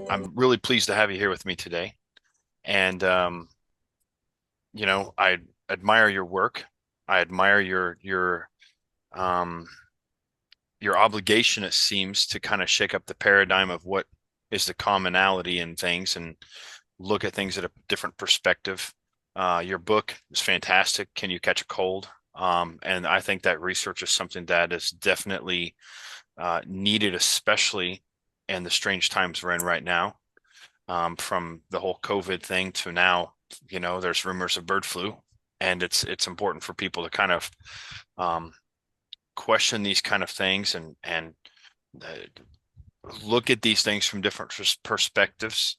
I'm really pleased to have you here with me today. And I admire your work. I admire um your obligation, it seems, to kind of shake up the paradigm of what is the commonality in things and look at things at a different perspective. Your book is fantastic. Can You Catch a Cold? And I think that research is something that is definitely needed, especially in the strange times we're in right now. From the whole COVID thing to now, there's rumors of bird flu, and it's important for people to kind of um, question these kind of things and uh, look at these things from different perspectives.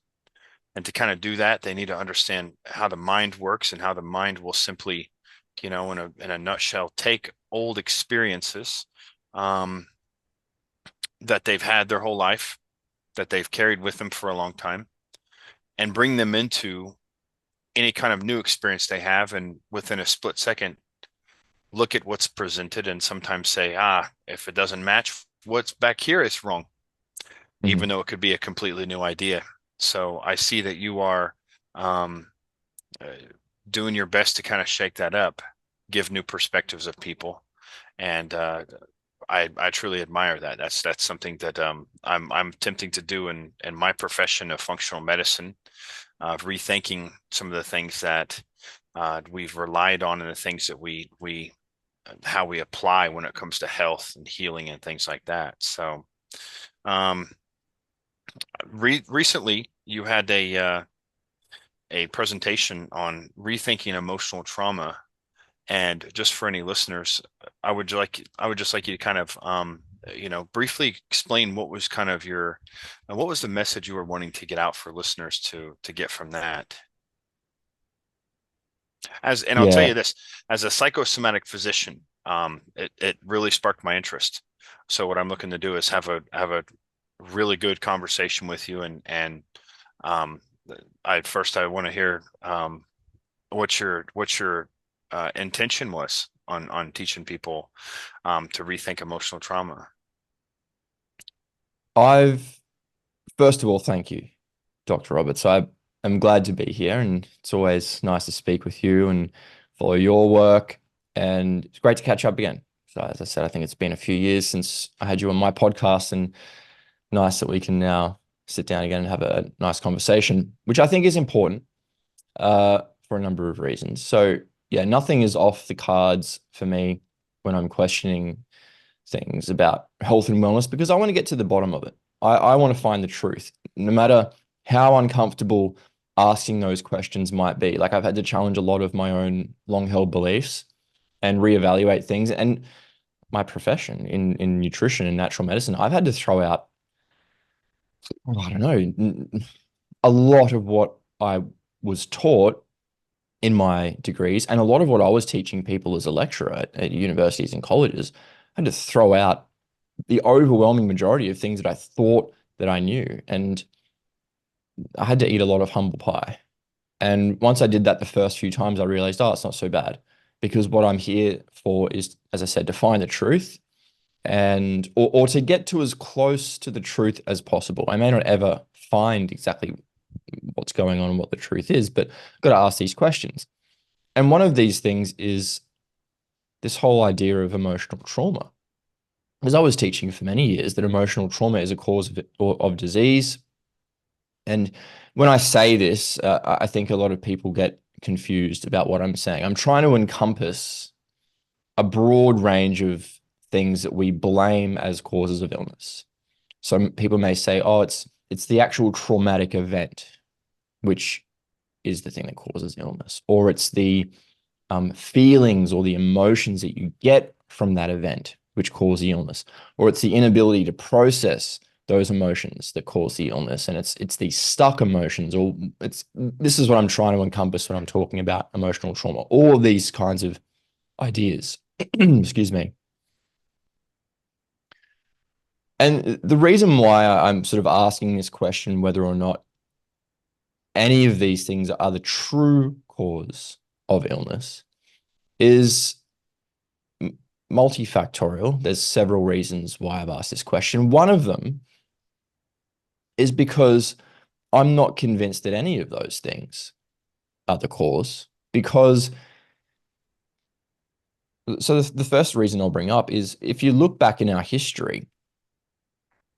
And to kind of do that, they need to understand how the mind works and how the mind will simply, in a nutshell, take old experiences um, that they've had their whole life, that they've carried with them for a long time, and bring them into any kind of new experience they have, and within a split second look at what's presented and sometimes say, if it doesn't match what's back here, it's wrong, even Mhm. though it could be a completely new idea. So I see that you are um, uh, doing your best to kind of shake that up, give new perspectives of people, and I truly admire that. That's something that I'm attempting to do in my profession of functional medicine, rethinking some of the things that we've relied on and the things that we how we apply when it comes to health and healing and things like that. So, um, recently you had a presentation on rethinking emotional trauma, and just for any listeners, I would just like you to kind of briefly explain what was kind of your what was the message you were wanting to get out for listeners to get from that. And I'll tell Yeah, you this, as a psychosomatic physician, it really sparked my interest. So what I'm looking to do is have a really good conversation with you, and um, I want to hear what your intention was on teaching people to rethink emotional trauma. I've first of all, thank you, Dr. Roberts. I am glad to be here, and it's always nice to speak with you and follow your work. And it's great to catch up again. So, as I said, I think it's been a few years since I had you on my podcast, and nice that we can now sit down again and have a nice conversation, which I think is important for a number of reasons. So, yeah, nothing is off the cards for me when I'm questioning things about health and wellness because I want to get to the bottom of it. I want to find the truth, no matter how uncomfortable asking those questions might be. Like I've had to challenge a lot of my own long-held beliefs and reevaluate things. And my profession in nutrition and natural medicine, I've had to throw out, I don't know, a lot of what I was taught in my degrees and a lot of what I was teaching people as a lecturer at universities and colleges. I had to throw out the overwhelming majority of things that I thought that I knew. And I had to eat a lot of humble pie. And once I did that the first few times, I realized, oh, it's not so bad. Because what I'm here for is, as I said, to find the truth and or to get to as close to the truth as possible. I may not ever find exactly what's going on and what the truth is, but I've got to ask these questions. And one of these things is this whole idea of emotional trauma. Because I was teaching for many years that emotional trauma is a cause of disease. And when I say this, I think a lot of people get confused about what I'm saying. I'm trying to encompass a broad range of things that we blame as causes of illness. Some people may say, "Oh, it's the actual traumatic event, which is the thing that causes illness, or it's the feelings or the emotions that you get from that event which cause the illness, or it's the inability to process those emotions that cause the illness, and it's these stuck emotions, or it's this is what I'm trying to encompass when I'm talking about emotional trauma. All of these kinds of ideas, excuse me. And the reason why I'm sort of asking this question, whether or not any of these things are the true cause of illness, is multifactorial. There's several reasons why I've asked this question. One of them is because I'm not convinced that any of those things are the cause because so the first reason I'll bring up is if you look back in our history,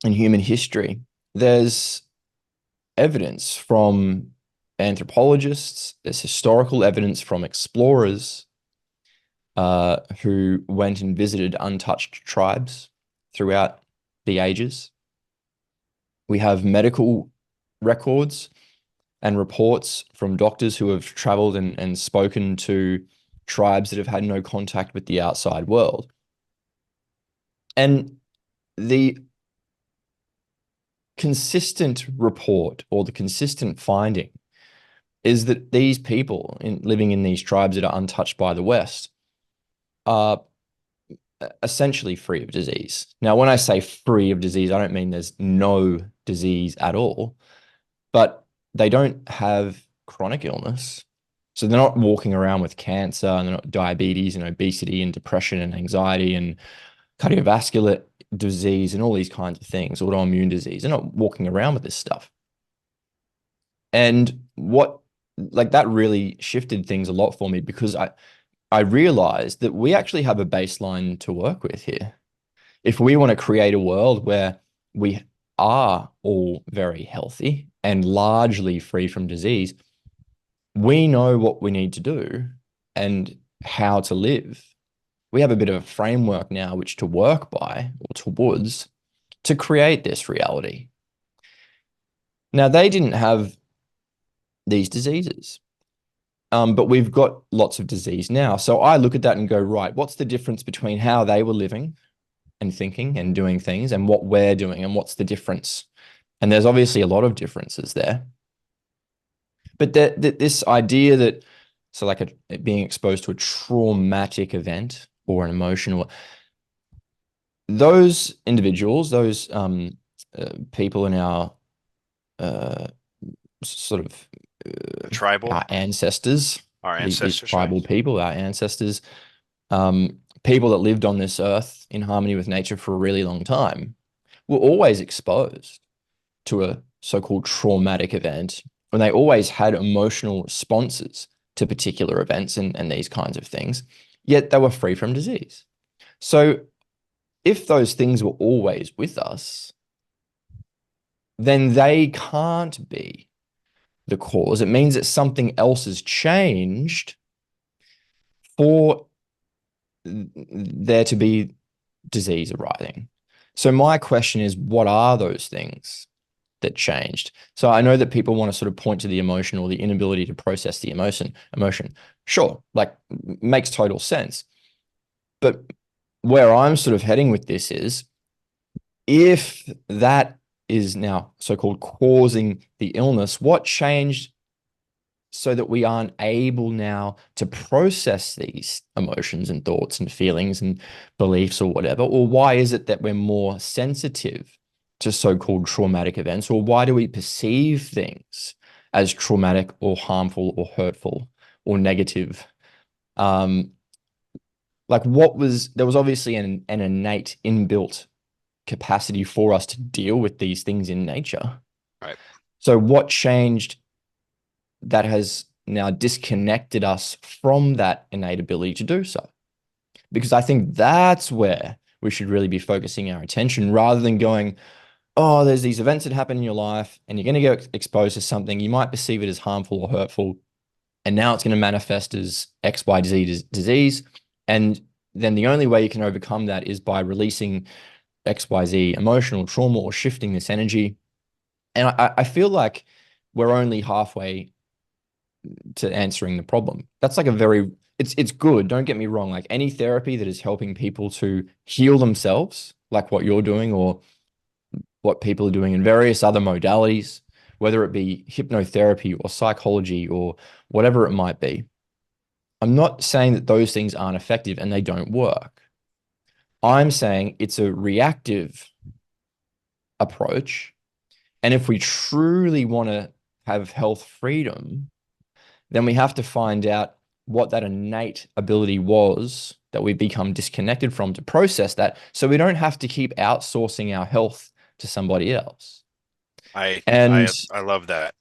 in human history, there's evidence from anthropologists, there's historical evidence from explorers who went and visited untouched tribes throughout the ages. We have medical records and reports from doctors who have traveled and spoken to tribes that have had no contact with the outside world. And the consistent report or the consistent finding is that these people living in these tribes that are untouched by the West are essentially free of disease. Now, when I say free of disease, I don't mean there's no disease at all, but they don't have chronic illness. So they're not walking around with cancer and they're not diabetes and obesity and depression and anxiety and cardiovascular disease and all these kinds of things, autoimmune disease. They're not walking around with this stuff. And what like that really shifted things a lot for me because I realized that we actually have a baseline to work with here. If we want to create a world where we are all very healthy and largely free from disease, we know what we need to do and how to live. We have a bit of a framework now which to work by or towards to create this reality. Now, they didn't have these diseases, but we've got lots of disease now. So I look at that and go, right, what's the difference between how they were living and thinking and doing things and what we're doing and what's the difference? And there's obviously a lot of differences there. But this idea that, so like being exposed to a traumatic event or an emotional, those individuals, those people in our uh, sort of Tribal, our ancestors, our these ancestors, right? tribal people, our ancestors, people that lived on this earth in harmony with nature for a really long time, were always exposed to a so-called traumatic event, and they always had emotional responses to particular events and these kinds of things, yet they were free from disease. So if those things were always with us, then they can't be the cause. It means that something else has changed for there to be disease arising. So my question is, what are those things that changed? So I know that people want to sort of point to the emotion or the inability to process the emotion. Sure, like makes total sense. But where I'm sort of heading with this is if that is now so-called causing the illness, what changed so that we aren't able now to process these emotions and thoughts and feelings and beliefs or whatever? Or why is it that we're more sensitive to so-called traumatic events? Or why do we perceive things as traumatic or harmful or hurtful or negative? Like there was obviously an innate inbuilt capacity for us to deal with these things in nature. Right. So what changed that has now disconnected us from that innate ability to do so? Because I think that's where we should really be focusing our attention rather than going, oh, there's these events that happen in your life and you're going to get exposed to something. You might perceive it as harmful or hurtful. And now it's going to manifest as XYZ disease. And then the only way you can overcome that is by releasing XYZ emotional trauma or shifting this energy. And I feel like we're only halfway to answering the problem. That's like a very, it's good. Don't get me wrong. Like any therapy that is helping people to heal themselves, like what you're doing or what people are doing in various other modalities, whether it be hypnotherapy or psychology or whatever it might be. I'm not saying that those things aren't effective and they don't work. I'm saying it's a reactive approach. And if we truly want to have health freedom, then we have to find out what that innate ability was that we become disconnected from to process that so we don't have to keep outsourcing our health to somebody else. I And I love that.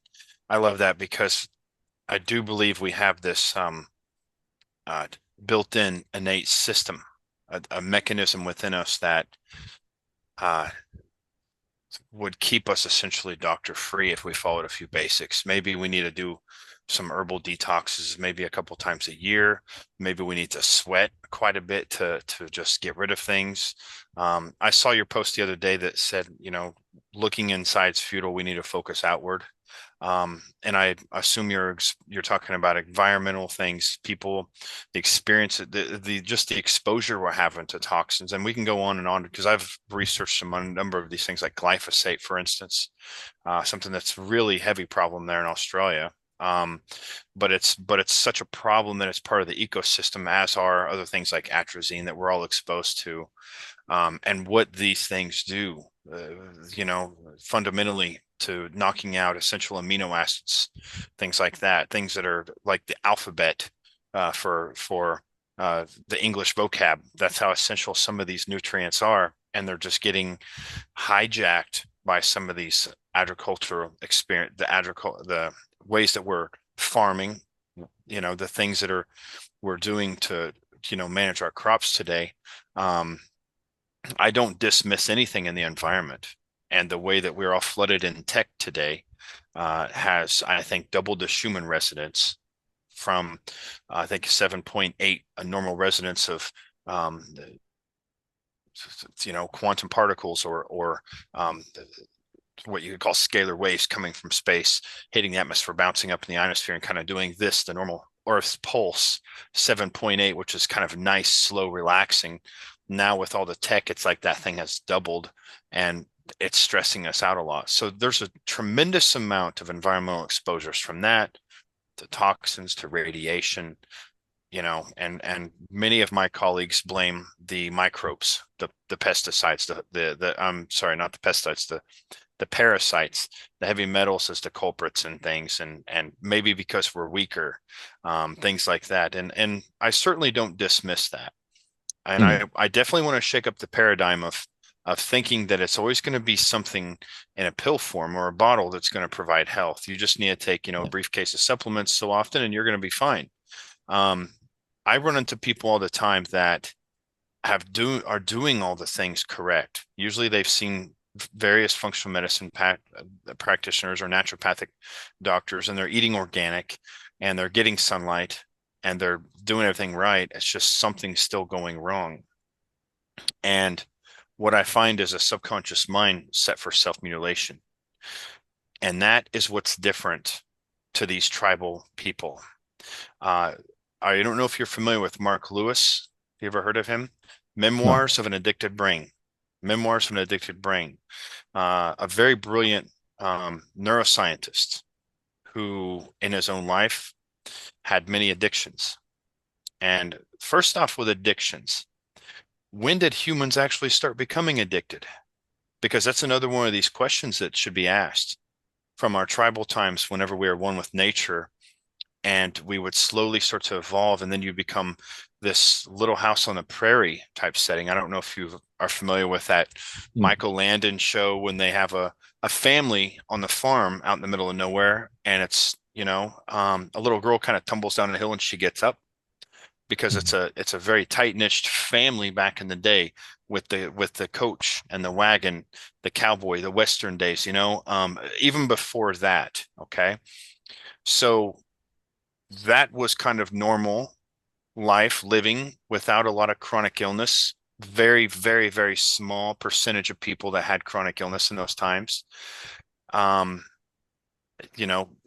I love that because I do believe we have this uh, built-in innate system, a mechanism within us that uh, would keep us essentially doctor free if we followed a few basics. Maybe we need to do some herbal detoxes maybe a couple times a year. Maybe we need to sweat quite a bit to just get rid of things. I saw your post the other day that said, looking inside's futile. We need to focus outward. And I assume you're talking about environmental things, people, the experience, the just the exposure we're having to toxins, and we can go on and on because I've researched a number of these things, like glyphosate, for instance, something that's really heavy problem there in Australia. But it's such a problem that it's part of the ecosystem, as are other things like atrazine that we're all exposed to, and what these things do, fundamentally to knocking out essential amino acids, things like that, things that are like the alphabet for the English vocab. That's how essential some of these nutrients are, and they're just getting hijacked by some of these agricultural experience, the ways that we're farming, the things that we're doing to manage our crops today. Um, I don't dismiss anything in the environment. And the way that we're all flooded in tech today has, I think, doubled the Schumann resonance from, I think, 7.8, a normal resonance of, um, quantum particles or what you could call scalar waves coming from space, hitting the atmosphere, bouncing up in the ionosphere, and kind of doing this, the normal Earth's pulse, 7.8, which is kind of nice, slow, relaxing. Now with all the tech, it's like that thing has doubled, and it's stressing us out a lot. So there's a tremendous amount of environmental exposures, from that to toxins to radiation, and many of my colleagues blame the microbes, the pesticides, the I'm sorry, not the pesticides, the parasites, the heavy metals as the culprits and things, and maybe because we're weaker, things like that. And I certainly don't dismiss that. And mm, I definitely want to shake up the paradigm of thinking that it's always going to be something in a pill form or a bottle that's going to provide health. You just need to take, a yeah, briefcase of supplements so often, and you're going to be fine. Um, I run into people all the time that are doing all the things correct. Usually they've seen various functional medicine practitioners or naturopathic doctors, and they're eating organic, and they're getting sunlight, and they're doing everything right. It's just something still going wrong. And what I find is a subconscious mind set for self-mutilation. And that is what's different to these tribal people. Uh, I don't know if you're familiar with Mark Lewis. Have you ever heard of him? no, Memoirs of an Addicted Brain. Memoirs of an Addicted Brain. A very brilliant neuroscientist who, in his own life, had many addictions. And first off, with addictions, when did humans actually start becoming addicted? Because that's another one of these questions that should be asked. From our tribal times, whenever we are one with nature, and we would slowly start to evolve, and then you become this Little House on the Prairie type setting. I don't know if you are familiar with that mm, Michael Landon show, when they have a family on the farm out in the middle of nowhere, and it's a little girl kind of tumbles down a hill and she gets up, because mm, it's a very tight-knit family back in the day, with the coach and the wagon, the cowboy, the Western days, even before that. Okay. So that was kind of normal life, living without a lot of chronic illness. Very, very, very small percentage of people that had chronic illness in those times. Um,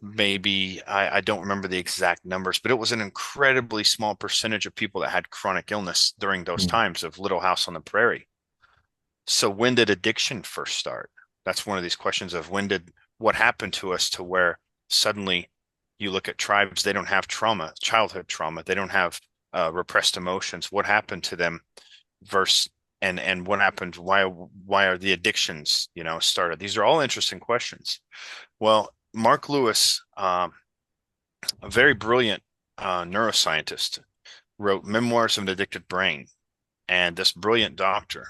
maybe I don't remember the exact numbers, but it was an incredibly small percentage of people that had chronic illness during those mm, times of Little House on the Prairie. So when did addiction first start? That's one of these questions of what happened to us to where suddenly you look at tribes, they don't have trauma, childhood trauma, they don't have repressed emotions. What happened to them? Versus and what happened? Why are the addictions started? These are all interesting questions. Well, Mark Lewis, a very brilliant neuroscientist, wrote Memoirs of an Addicted Brain, and this brilliant doctor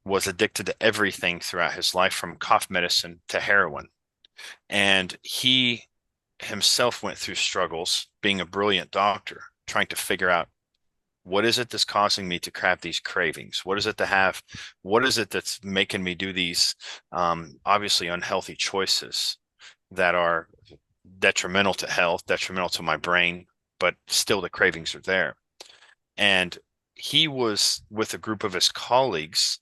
was addicted to everything throughout his life, from cough medicine to heroin. And he himself went through struggles being a brilliant doctor, trying to figure out what is it that's causing me to have these cravings? What is it to have? What is it that's making me do these obviously unhealthy choices that are detrimental to health, detrimental to my brain, but still the cravings are there. And he was with a group of his colleagues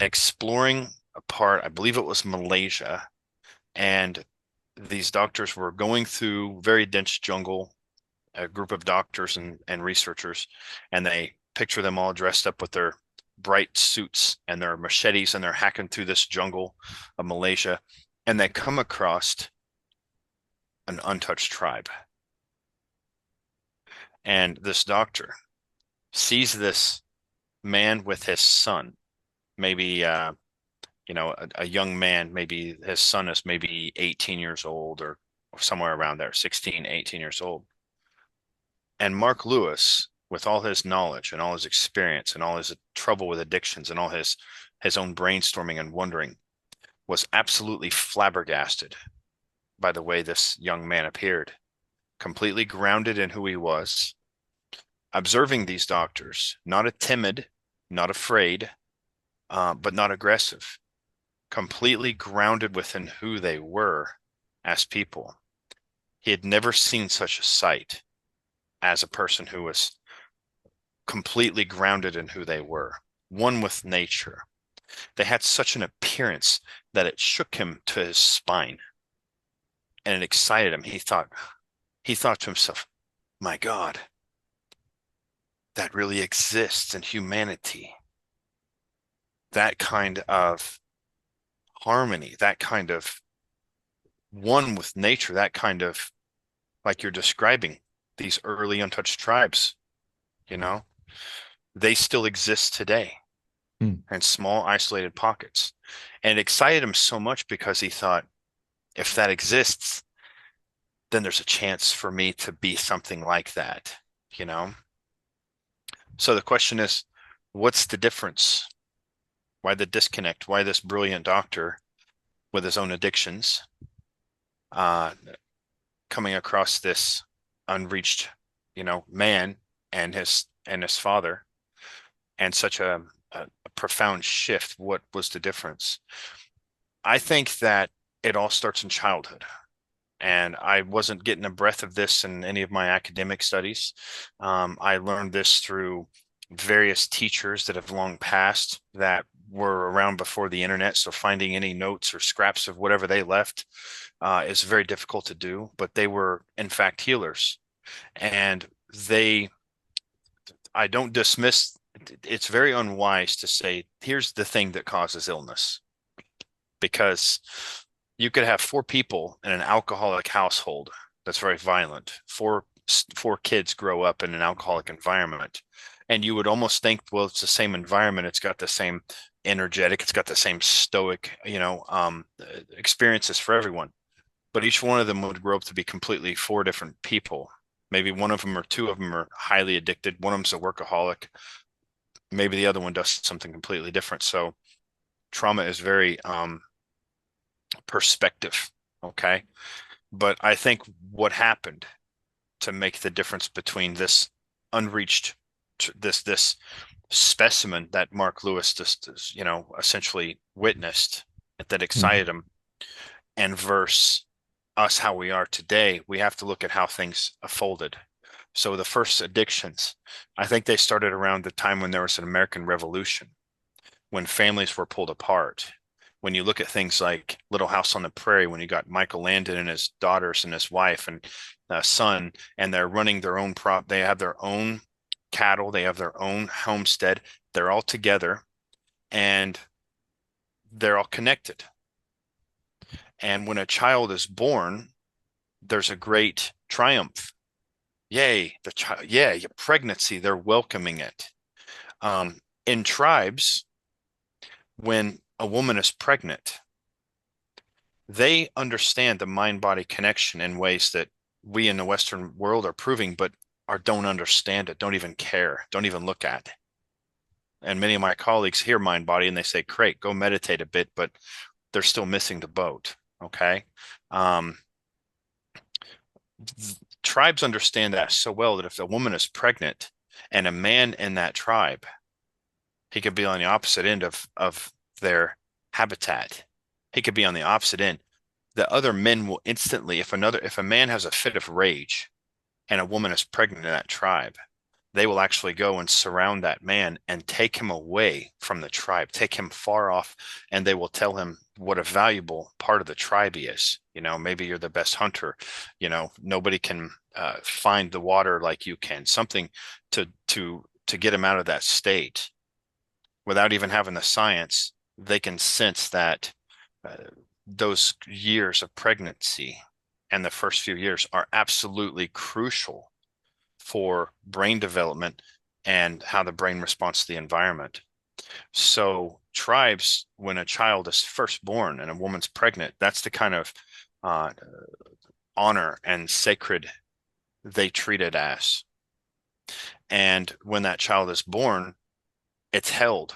exploring a part, I believe it was Malaysia, and these doctors were going through very dense jungle, a group of doctors and researchers, and they picture them all dressed up with their bright suits and their machetes, and they're hacking through this jungle of Malaysia, and they come across an untouched tribe. And this doctor sees this man with his son, maybe a young man, maybe his son is maybe 18 years old or somewhere around there, 16, 18 years old. And Mark Lewis, with all his knowledge and all his experience and all his trouble with addictions and all his own brainstorming and wondering, was absolutely flabbergasted by the way this young man appeared, completely grounded in who he was, observing these doctors, not a timid, not afraid, but not aggressive, completely grounded within who they were as people. He had never seen such a sight as a person who was completely grounded in who they were, one with nature. They had such an appearance that it shook him to his spine and it excited him. He thought to himself, my God, that really exists in humanity. That kind of harmony, that kind of one with nature, that kind of, like you're describing, these early untouched tribes, you know, they still exist today Mm. in small isolated pockets. And it excited him so much because he thought, if that exists, then there's a chance for me to be something like that, you know? So the question is, what's the difference? Why the disconnect? Why this brilliant doctor with his own addictions uh, coming across this unreached, man and his father, and such a profound shift? What was the difference? I think that it all starts in childhood. And I wasn't getting a breath of this in any of my academic studies. I learned this through various teachers that have long passed that were around before the internet. So finding any notes or scraps of whatever they left is very difficult to do. But they were, in fact, healers. And I don't dismiss, it's very unwise to say, here's the thing that causes illness, because you could have four people in an alcoholic household that's very violent. Four kids grow up in an alcoholic environment, and you would almost think, well, it's the same environment. It's got the same energetic. It's got the same stoic, experiences for everyone. But each one of them would grow up to be completely four different people. Maybe one of them or two of them are highly addicted. One of them's a workaholic. Maybe the other one does something completely different. So trauma is very perspective. Okay. But I think what happened to make the difference between this unreached, this specimen that Mark Lewis just, essentially witnessed, that Mm. excited him, and versus us, how we are today, we have to look at how things unfolded. So the first addictions, I think they started around the time when there was an American Revolution, when families were pulled apart. When you look at things like Little House on the Prairie, when you got Michael Landon and his daughters and his wife and son, and they're running their own they have their own cattle, they have their own homestead, they're all together and they're all connected. And when a child is born, there's a great triumph. Yay, the child, yeah, pregnancy, they're welcoming it. In tribes, when a woman is pregnant, they understand the mind body connection in ways that we in the Western world are proving, but don't understand it, don't even care, don't even look at. And many of my colleagues hear mind body and they say, great, go meditate a bit, but they're still missing the boat. Okay. Um, Tribes understand that so well that if a woman is pregnant and a man in that tribe, he could be on the opposite end of their habitat. He could be on the opposite end. The other men will instantly, if a man has a fit of rage and a woman is pregnant in that tribe, they will actually go and surround that man and take him away from the tribe, take him far off, and they will tell him what a valuable part of the tribe he is. Maybe you're the best hunter. Nobody can find the water like you can. Something to get him out of that state without even having the science. They can sense that uh, those years of pregnancy and the first few years are absolutely crucial for brain development and how the brain responds to the environment. So tribes, when a child is first born and a woman's pregnant, that's the kind of uh, honor and sacred they treat it as. And when that child is born, it's held.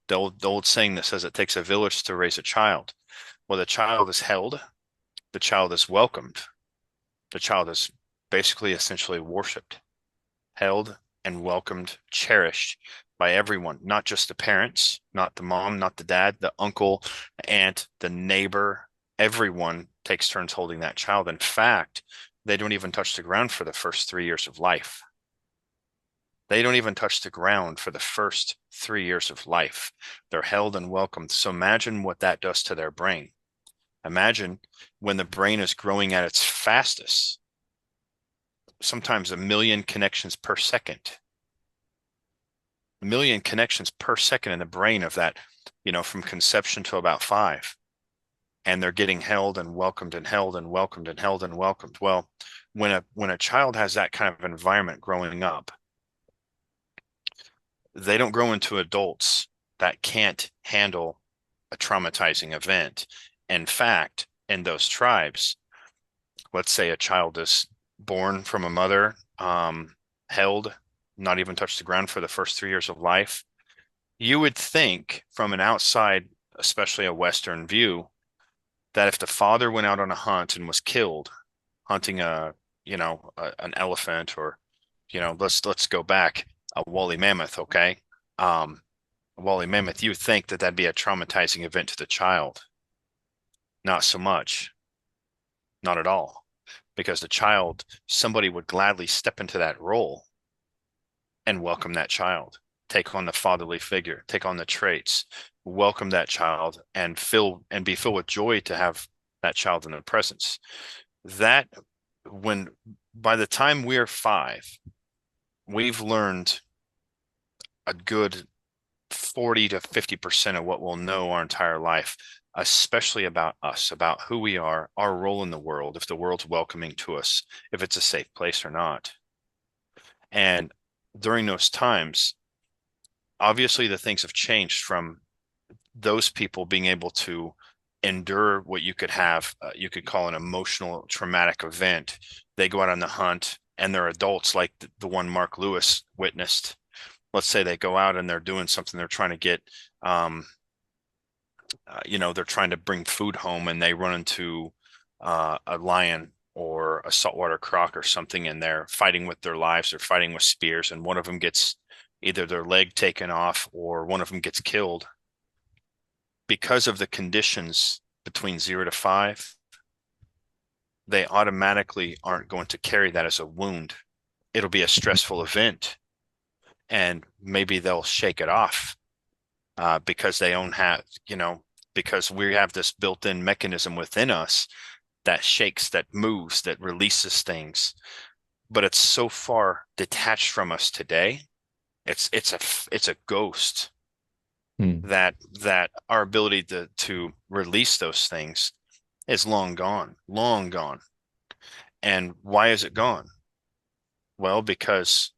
The old saying that says it takes a village to raise a child. Well, the child is held, the child is welcomed, the child is basically essentially worshiped, held and welcomed, cherished by everyone, not just the parents, not the mom, not the dad, the uncle, the aunt, the neighbor. Everyone takes turns holding that child. In fact, they don't even touch the ground for the first 3 years of life. They don't even touch the ground for the first 3 years of life. They're held and welcomed. So imagine what that does to their brain. Imagine when the brain is growing at its fastest, sometimes 1 million connections per second. 1 million connections per second in the brain of that, from conception to about 5. And they're getting held and welcomed and held and welcomed and held and welcomed. Well, when a child has that kind of environment growing up, they don't grow into adults that can't handle a traumatizing event. In fact, in those tribes, let's say a child is born from a mother, held, not even touched the ground for the first 3 years of life. You would think from an outside, especially a Western view, that if the father went out on a hunt and was killed hunting an elephant, or let's go back, a woolly mammoth, okay? A woolly mammoth, you would think that that'd be a traumatizing event to the child. Not so much, not at all, because the child, somebody would gladly step into that role and welcome that child, take on the fatherly figure, take on the traits, welcome that child, and be filled with joy to have that child in their presence. That when By the time we're 5, we've learned a good 40 to 50% of what we'll know our entire life, especially about us, about who we are, our role in the world, if the world's welcoming to us, if it's a safe place or not. And during those times, obviously the things have changed from those people being able to endure what you could call an emotional traumatic event. They go out on the hunt and they're adults, like the one Mark Lewis witnessed. Let's say they go out and they're doing something, they're trying to get they're trying to bring food home, and they run into a lion or a saltwater croc or something, and they're fighting with their lives, they're fighting with spears, and one of them gets either their leg taken off or one of them gets killed. Because of the conditions between 0 to 5, they automatically aren't going to carry that as a wound. It'll be a stressful event, and maybe they'll shake it off because they don't have, because we have this built-in mechanism within us that shakes, that moves, that releases things. But it's so far detached from us today. It's a ghost Hmm. that our ability to release those things is long gone, long gone. And why is it gone? Well, because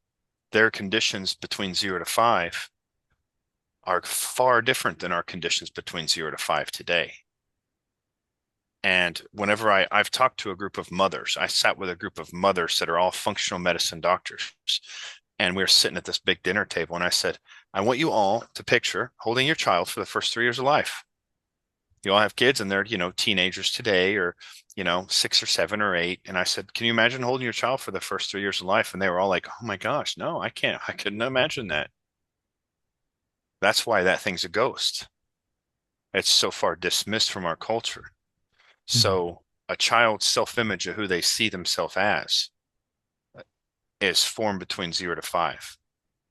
their conditions between 0 to 5 are far different than our conditions between 0 to 5 today. And whenever I've talked to a group of mothers, I sat with a group of mothers that are all functional medicine doctors. And we were sitting at this big dinner table. And I said, I want you all to picture holding your child for the first 3 years of life. You all have kids and they're, teenagers today, or, 6 or 7 or 8. And I said, can you imagine holding your child for the first 3 years of life? And they were all like, oh my gosh, no, I can't. I couldn't imagine that. That's why that thing's a ghost. It's so far dismissed from our culture. Mhm. So a child's self-image of who they see themselves as is formed between 0 to 5.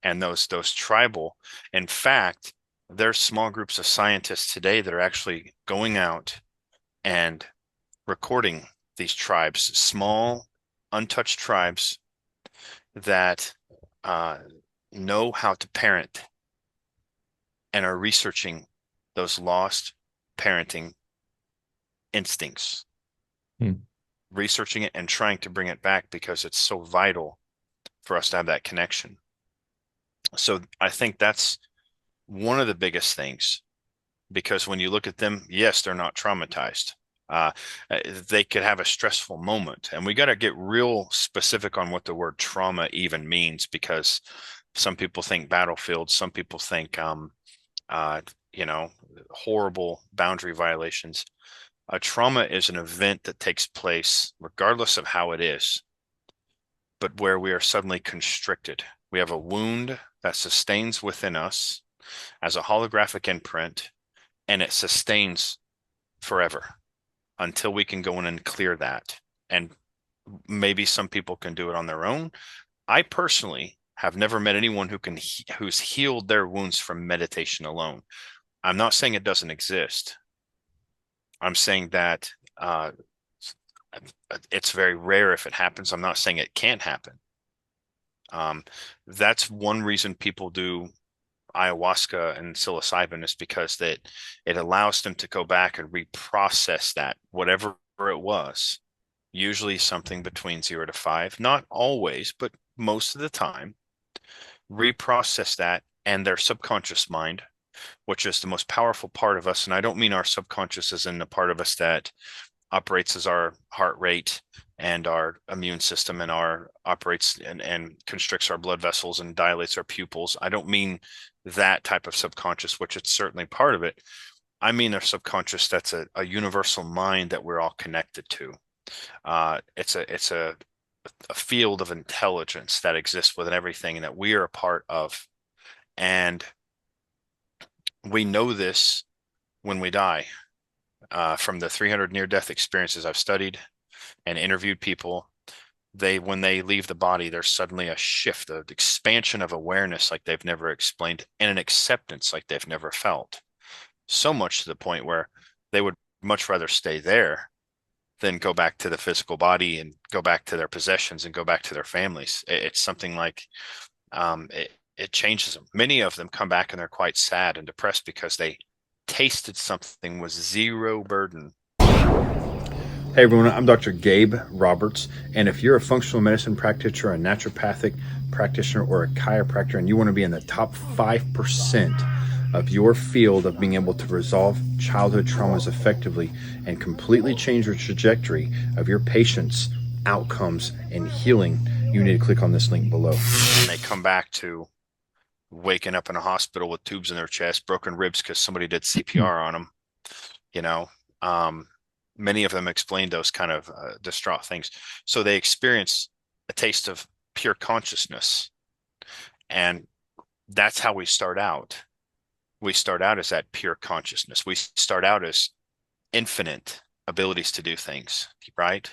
And those tribal, in fact, there's small groups of scientists today that are actually going out and recording these tribes, small, untouched tribes that uh, know how to parent and are researching those lost parenting instincts, Mm. researching it and trying to bring it back because it's so vital for us to have that connection. So I think that's one of the biggest things, because when you look at them, yes, they're not traumatized. Uh, they could have a stressful moment, and we got to get real specific on what the word trauma even means, because some people think battlefield, some people think, uh, you know, horrible boundary violations. A trauma is an event that takes place, regardless of how it is, but where we are suddenly constricted. We have a wound that sustains within us as a holographic imprint, and it sustains forever until we can go in and clear that. And maybe some people can do it on their own. I personally have never met anyone who's healed their wounds from meditation alone. I'm not saying it doesn't exist. I'm saying that it's very rare if it happens. I'm not saying it can't happen. Um, that's one reason people do ayahuasca and psilocybin, is because that it allows them to go back and reprocess that, whatever it was, usually something between 0 to 5, not always, but most of the time, reprocess that, and their subconscious mind, which is the most powerful part of us. And I don't mean our subconscious as in the part of us that operates as our heart rate and our immune system, and our operates and constricts our blood vessels and dilates our pupils. I don't mean that type of subconscious, which it's certainly part of it. I mean our subconscious that's a universal mind that we're all connected to. It's a field of intelligence that exists within everything and that we are a part of. And we know this when we die. From the 300 near-death experiences I've studied and interviewed people, when they leave the body, there's suddenly a shift, an expansion of awareness like they've never explained, and an acceptance like they've never felt. So much to the point where they would much rather stay there than go back to the physical body and go back to their possessions and go back to their families. It's something like, it changes them. Many of them come back and they're quite sad and depressed because they tasted something with zero burden. Hey everyone, I'm Dr. Gabe Roberts, and if you're a functional medicine practitioner, a naturopathic practitioner, or a chiropractor, and you want to be in the top 5% of your field of being able to resolve childhood traumas effectively and completely change the trajectory of your patients' outcomes and healing, you need to click on this link below. And they come back to waking up in a hospital with tubes in their chest, broken ribs because somebody did CPR on them. You know, um, many of them explained those kind of distraught things. So they experience a taste of pure consciousness, and that's how we start out. We start out as that pure consciousness. We start out as infinite abilities to do things, right?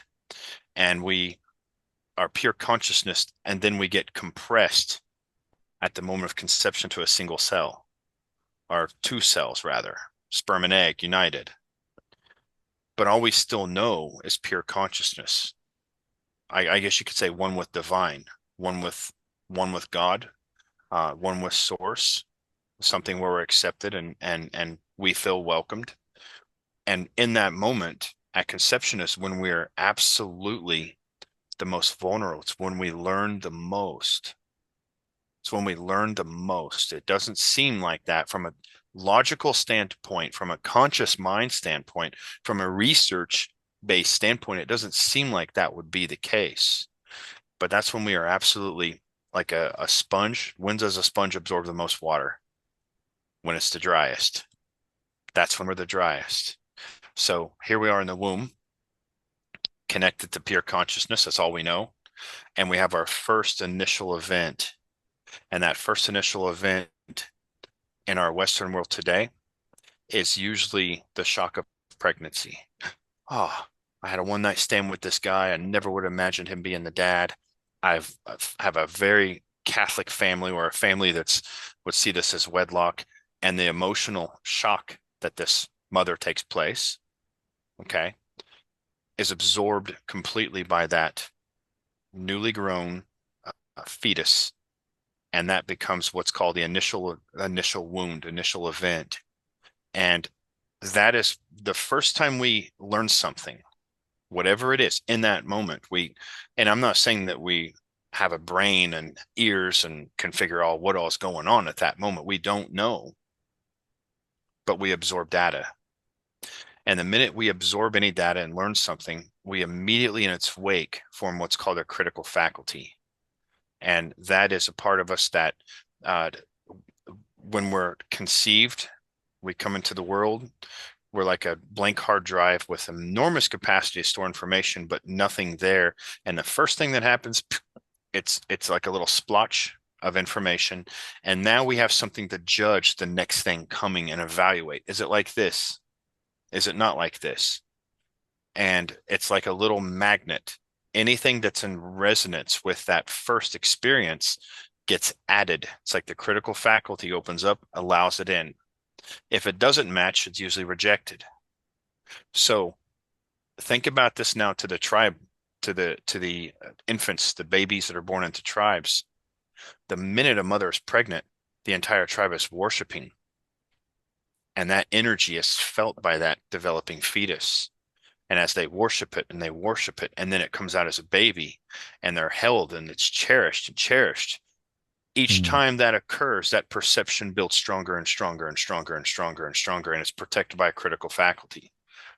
And we are pure consciousness, and then we get compressed at the moment of conception to a single cell, or two cells rather, sperm and egg united. But all we still know is pure consciousness. I guess you could say one with divine, one with God, one with source, something where we're accepted and we feel welcomed. And in that moment at conception is when we're absolutely the most vulnerable. It's when we learn the most. It's when we learn the most. It doesn't seem like that from a logical standpoint, from a conscious mind standpoint, from a research based standpoint. It doesn't seem like that would be the case. But that's when we are absolutely like a sponge. When does a sponge absorb the most water? When it's the driest. That's when we're the driest. So here we are in the womb, connected to pure consciousness. That's all we know. And we have our first initial event. And that first initial event in our Western world today is usually the shock of pregnancy. Oh, I had a one night stand with this guy. I never would have imagined him being the dad. I have a very Catholic family, or a family that's would see this as wedlock, and the emotional shock that this mother takes place, okay, is absorbed completely by that newly grown fetus, and that becomes what's called the initial wound, initial event. And that is the first time we learn something, whatever it is in that moment. And I'm not saying that we have a brain and ears and can figure out what all is going on at that moment. We don't know, but we absorb data. And the minute we absorb any data and learn something, we immediately in its wake form what's called a critical faculty. And that is a part of us that uh, when we're conceived, we come into the world, we're like a blank hard drive with enormous capacity to store information, but nothing there. And the first thing that happens, it's like a little splotch of information. And now we have something to judge the next thing coming and evaluate. Is it like this? Is it not like this? And it's like a little magnet. Anything that's in resonance with that first experience gets added. It's like the critical faculty opens up, allows it in. If it doesn't match, it's usually rejected. So think about this now to the tribe, to the infants, the babies that are born into tribes. The minute a mother is pregnant, the entire tribe is worshiping, and that energy is felt by that developing fetus. And as they worship it and they worship it, and then it comes out as a baby, and they're held and it's cherished and cherished. Each Mm. time that occurs, that perception builds stronger and stronger and stronger and stronger and stronger, and it's protected by a critical faculty.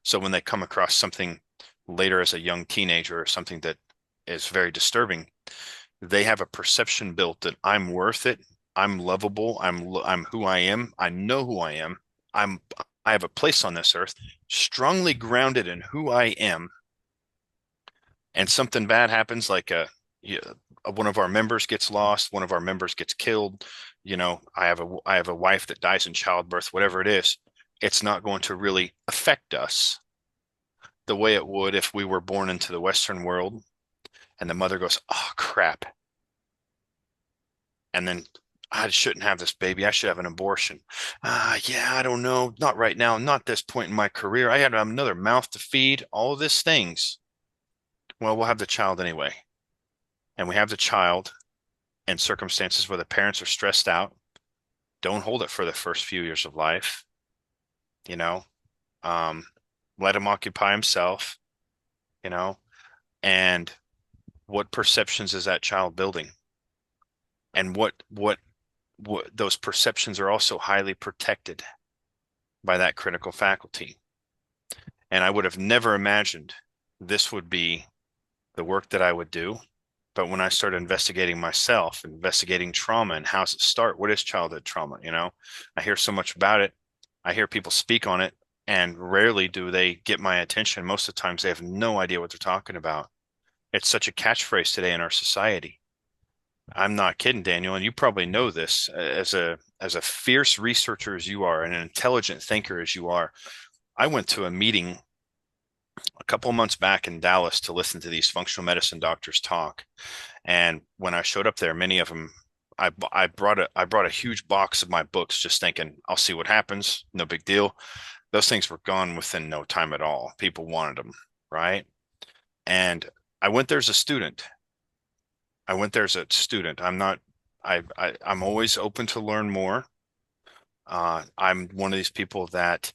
So when they come across something later as a young teenager or something that is very disturbing, they have a perception built that I'm worth it, I'm lovable, I'm who I am, I know who I am, I'm I have a place on this earth, strongly grounded in who I am, and something bad happens, like one of our members gets lost, one of our members gets killed, I have a wife that dies in childbirth, whatever it is, it's not going to really affect us the way it would if we were born into the Western world and the mother goes, "Oh crap," and then I shouldn't have this baby. I should have an abortion. Yeah, I don't know. Not right now. Not this point in my career. I had another mouth to feed. All of these things. Well, we'll have the child anyway. And we have the child in circumstances where the parents are stressed out. Don't hold it for the first few years of life. You know, um, let him occupy himself. You know, and what perceptions is that child building? And what those perceptions are also highly protected by that critical faculty. And I would have never imagined this would be the work that I would do. But when I started investigating myself, investigating trauma and how does it start? What is childhood trauma? I hear so much about it. I hear people speak on it, and rarely do they get my attention. Most of the times they have no idea what they're talking about. It's such a catchphrase today in our society. I'm not kidding, Daniel, and you probably know this as a fierce researcher as you are, and an intelligent thinker as you are. I went to a meeting a couple of months back in Dallas to listen to these functional medicine doctors talk. And when I showed up there, many of them, I brought a huge box of my books, just thinking I'll see what happens. No big deal. Those things were gone within no time at all. People wanted them, right? And I went there as a student. I went there as a student. I'm not. I'm always open to learn more. I'm one of these people that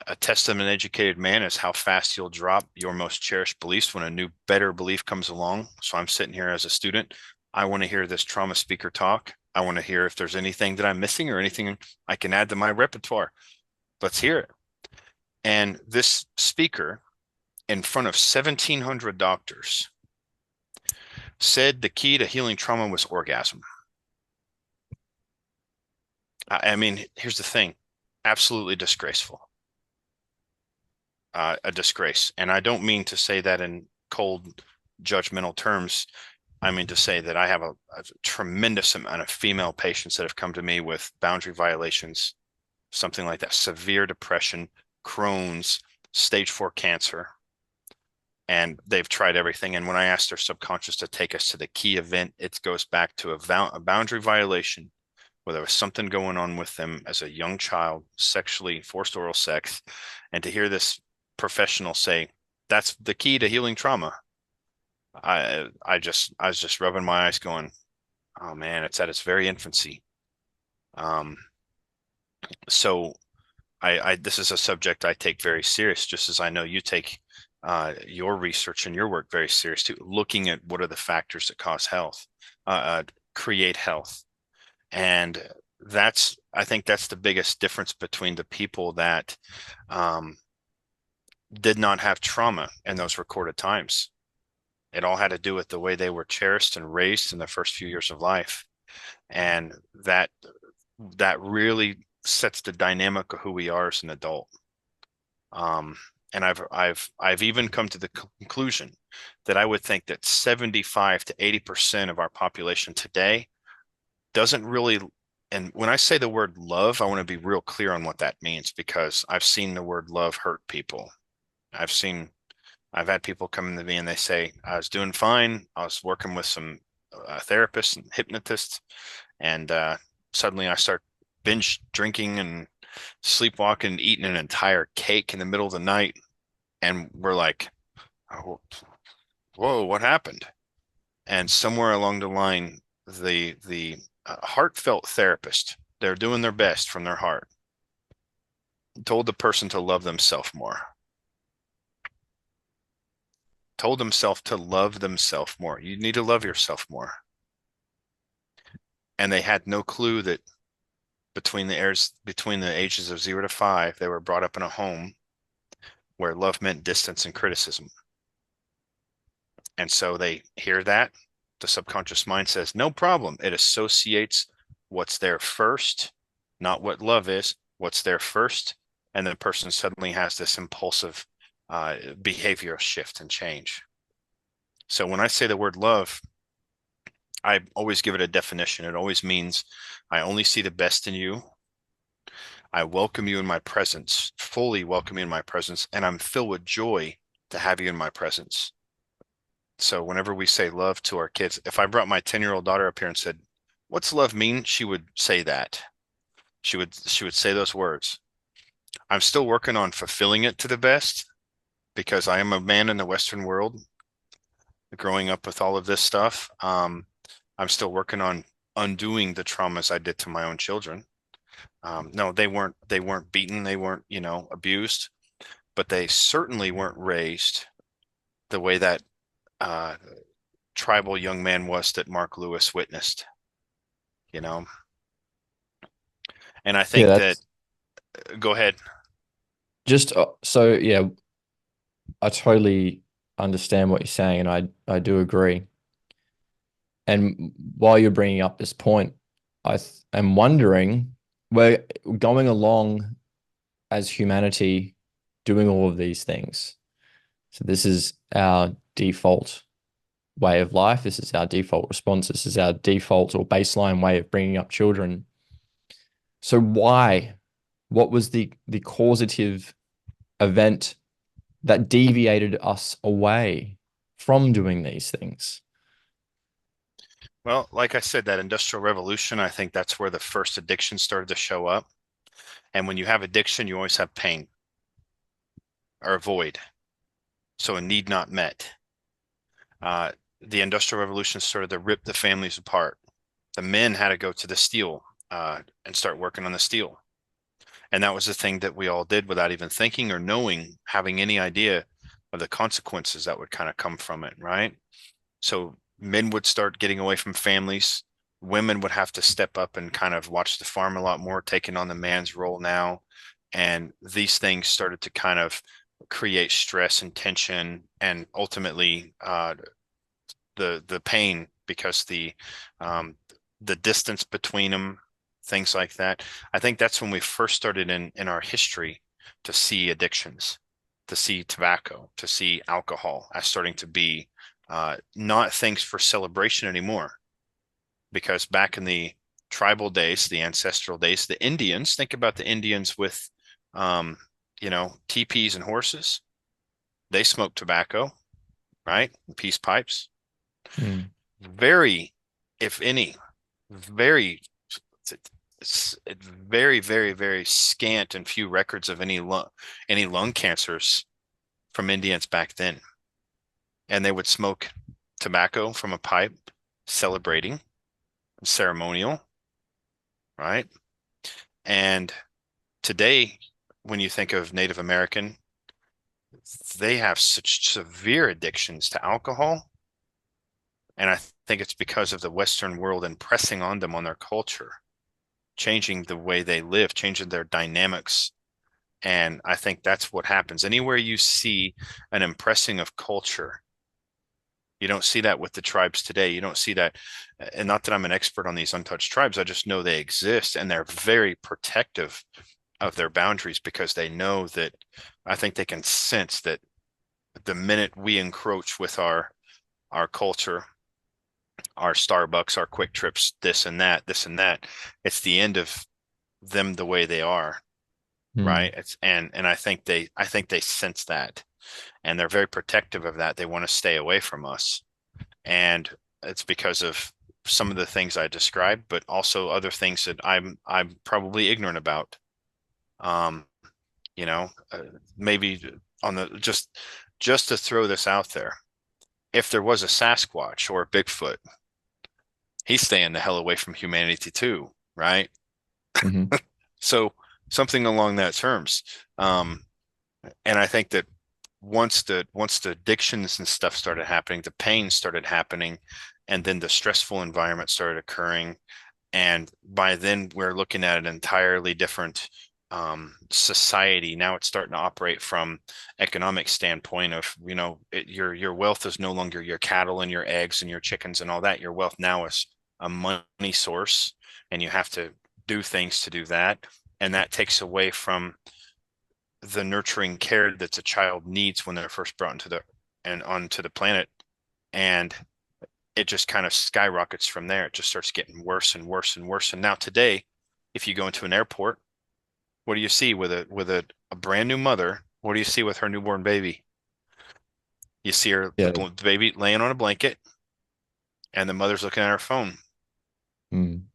a test of an educated man is how fast you'll drop your most cherished beliefs when a new, better belief comes along. So I'm sitting here as a student. I want to hear this trauma speaker talk. I want to hear if there's anything that I'm missing or anything I can add to my repertoire. Let's hear it. And this speaker, in front of 1,700 doctors, said the key to healing trauma was orgasm. I mean, here's the thing, absolutely disgraceful. a disgrace. And I don't mean to say that in cold, judgmental terms. I mean to say that I have a tremendous amount of female patients that have come to me with boundary violations, something like that, severe depression, Crohn's, stage 4 cancer, and they've tried everything. And when I ask their subconscious to take us to the key event, it goes back to a boundary violation where there was something going on with them as a young child, sexually forced oral sex. And to hear this professional say, that's the key to healing trauma. I was just rubbing my eyes going, oh man, it's at its very infancy. Um, so this is a subject I take very serious, just as I know you take your research and your work very serious too, looking at what are the factors that cause health, create health. And I think that's the biggest difference between the people that um, did not have trauma in those recorded times. It all had to do with the way they were cherished and raised in the first few years of life. And that really sets the dynamic of who we are as an adult. Um, and I've even come to the conclusion that I would think that 75 to 80% of our population today doesn't really, and when I say the word love, I want to be real clear on what that means, because I've seen the word love hurt people. I've seen I've had people come to me and they say, I was doing fine. I was working with some therapists and hypnotists, and suddenly I start binge drinking and sleepwalking and eating an entire cake in the middle of the night. And we're like, oh, whoa, what happened? And somewhere along the line, the heartfelt therapist, they're doing their best from their heart, told the person to love themselves more, told themselves to love themselves more. You need to love yourself more. And they had no clue that between the ages of 0 to 5, they were brought up in a home where love meant distance and criticism. And so they hear that. The subconscious mind says, no problem. It associates what's there first, not what love is, what's there first. And the person suddenly has this impulsive behavioral shift and change. So when I say the word love, I always give it a definition. It always means I only see the best in you. I welcome you in my presence, fully welcome you in my presence, and I'm filled with joy to have you in my presence. So whenever we say love to our kids, if I brought my 10-year-old daughter up here and said, "What's love mean?" she would say that. She would say those words. I'm still working on fulfilling it to the best, because I am a man in the Western world, growing up with all of this stuff. I'm still working on undoing the traumas I did to my own children. No, they weren't beaten, they weren't, abused, but they certainly weren't raised the way that uh, tribal young man was that Mark Lewis witnessed, you know. And I Yeah, think that, that's go ahead. just so yeah, I totally understand what you're saying, and I do agree. And while you're bringing up this point, am wondering, we're going along as humanity doing all of these things. So this is our default way of life. This is our default response. This is our default or baseline way of bringing up children. So why? What was the causative event that deviated us away from doing these things? Well, like I said, that industrial revolution, I think that's where the first addiction started to show up. And when you have addiction, you always have pain or a void. So a need not met. The industrial revolution started to rip the families apart. The men had to go to the steel and start working on the steel. And that was the thing that we all did without even thinking or knowing, having any idea of the consequences that would kind of come from it, right? So men would start getting away from families. Women would have to step up and kind of watch the farm a lot more, taking on the man's role now. And these things started to kind of create stress and tension, and ultimately the pain, because um, the distance between them, things like that. I think that's when we first started in our history to see addictions. to see tobacco, to see alcohol as starting to be not things for celebration anymore. Because back in the tribal days, the ancestral days, the Indians, think about the Indians with, um, teepees and horses. They smoked tobacco, right? Peace pipes. Mm. Very, if any, very, it's very, very, very scant and few records of any lung cancers from Indians back then. And they would smoke tobacco from a pipe, celebrating, ceremonial, right? And today, when you think of Native American, they have such severe addictions to alcohol. And I think it's because of the Western world impressing on them on their culture, changing the way they live, changing their dynamics. And I think that's what happens. Anywhere you see an impressing of culture, you don't see that with the tribes today. You don't see that. And not that I'm an expert on these untouched tribes, I just know they exist and they're very protective of their boundaries because they know that I think they can sense that the minute we encroach with our culture, our Starbucks, our quick trips, this and that, it's the end of them the way they are, Mm. right? And I think they sense that and they're very protective of that. They want to stay away from us. And it's because of some of the things I described, but also other things that I'm probably ignorant about. Um, you know, maybe on the just to throw this out there, if there was a Sasquatch or a Bigfoot, he's staying the hell away from humanity too, right? Hmm. So something along that terms. Um, and I think that once the addictions and stuff started happening, the pain started happening, and then the stressful environment started occurring, and by then we're looking at an entirely different society. Now it's starting to operate from economic standpoint of, your wealth is no longer your cattle and your eggs and your chickens and all that. Your wealth now is a money source, and you have to do things to do that. And that takes away from the nurturing care that a child needs when they're first brought into the and onto the planet. And it just kind of skyrockets from there. It just starts getting worse and worse and worse. And now today, if you go into an airport, what do you see with a brand new mother? What do you see with her newborn baby? You see her Yeah. the baby laying on a blanket, and the mother's looking at her phone, Mm.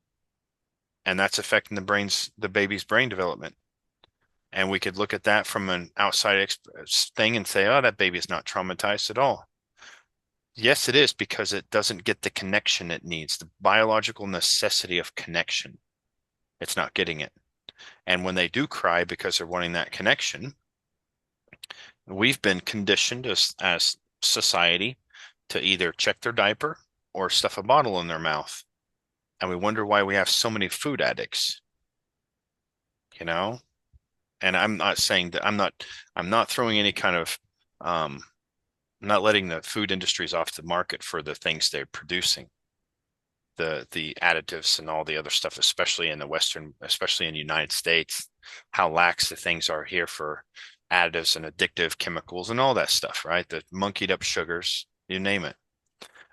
and that's affecting the baby's brain development. And we could look at that from an outside thing and say, oh, that baby is not traumatized at all. Yes, it is because it doesn't get the connection it needs, the biological necessity of connection. It's not getting it. And when they do cry because they're wanting that connection, we've been conditioned as society to either check their diaper or stuff a bottle in their mouth. And we wonder why we have so many food addicts, you know? And I'm not saying that I'm not throwing any kind of um I'm not letting the food industries off the market for the things they're producing, the additives and all the other stuff, especially in the Western, especially in the United States, how lax the things are here for additives and addictive chemicals and all that stuff, right? The monkeyed up sugars, you name it.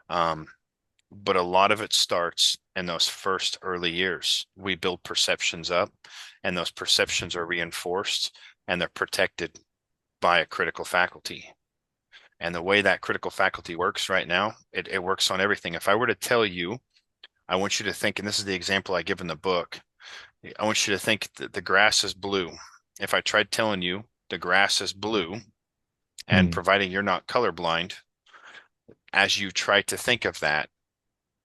Um, but a lot of it starts in those first early years. We build perceptions up, and those perceptions are reinforced and they're protected by a critical faculty. And the way that critical faculty works right now, it works on everything. If I were to tell you, I want you to think, and this is the example I give in the book, I want you to think that the grass is blue. If I tried telling you the grass is blue, and Mm. providing you're not colorblind, as you try to think of that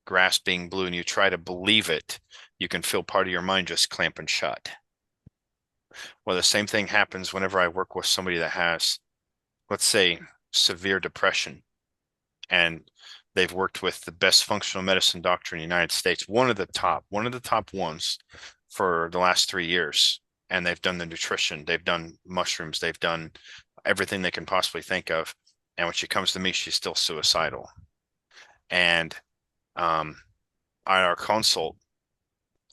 grass being blue and you try to believe it, you can feel part of your mind just clamping shut. Well, the same thing happens whenever I work with somebody that has, let's say, severe depression, and they've worked with the best functional medicine doctor in the United States, one of the top ones for the last 3 years. And they've done the nutrition, they've done mushrooms, they've done everything they can possibly think of. And when she comes to me, she's still suicidal. And um, at our consult,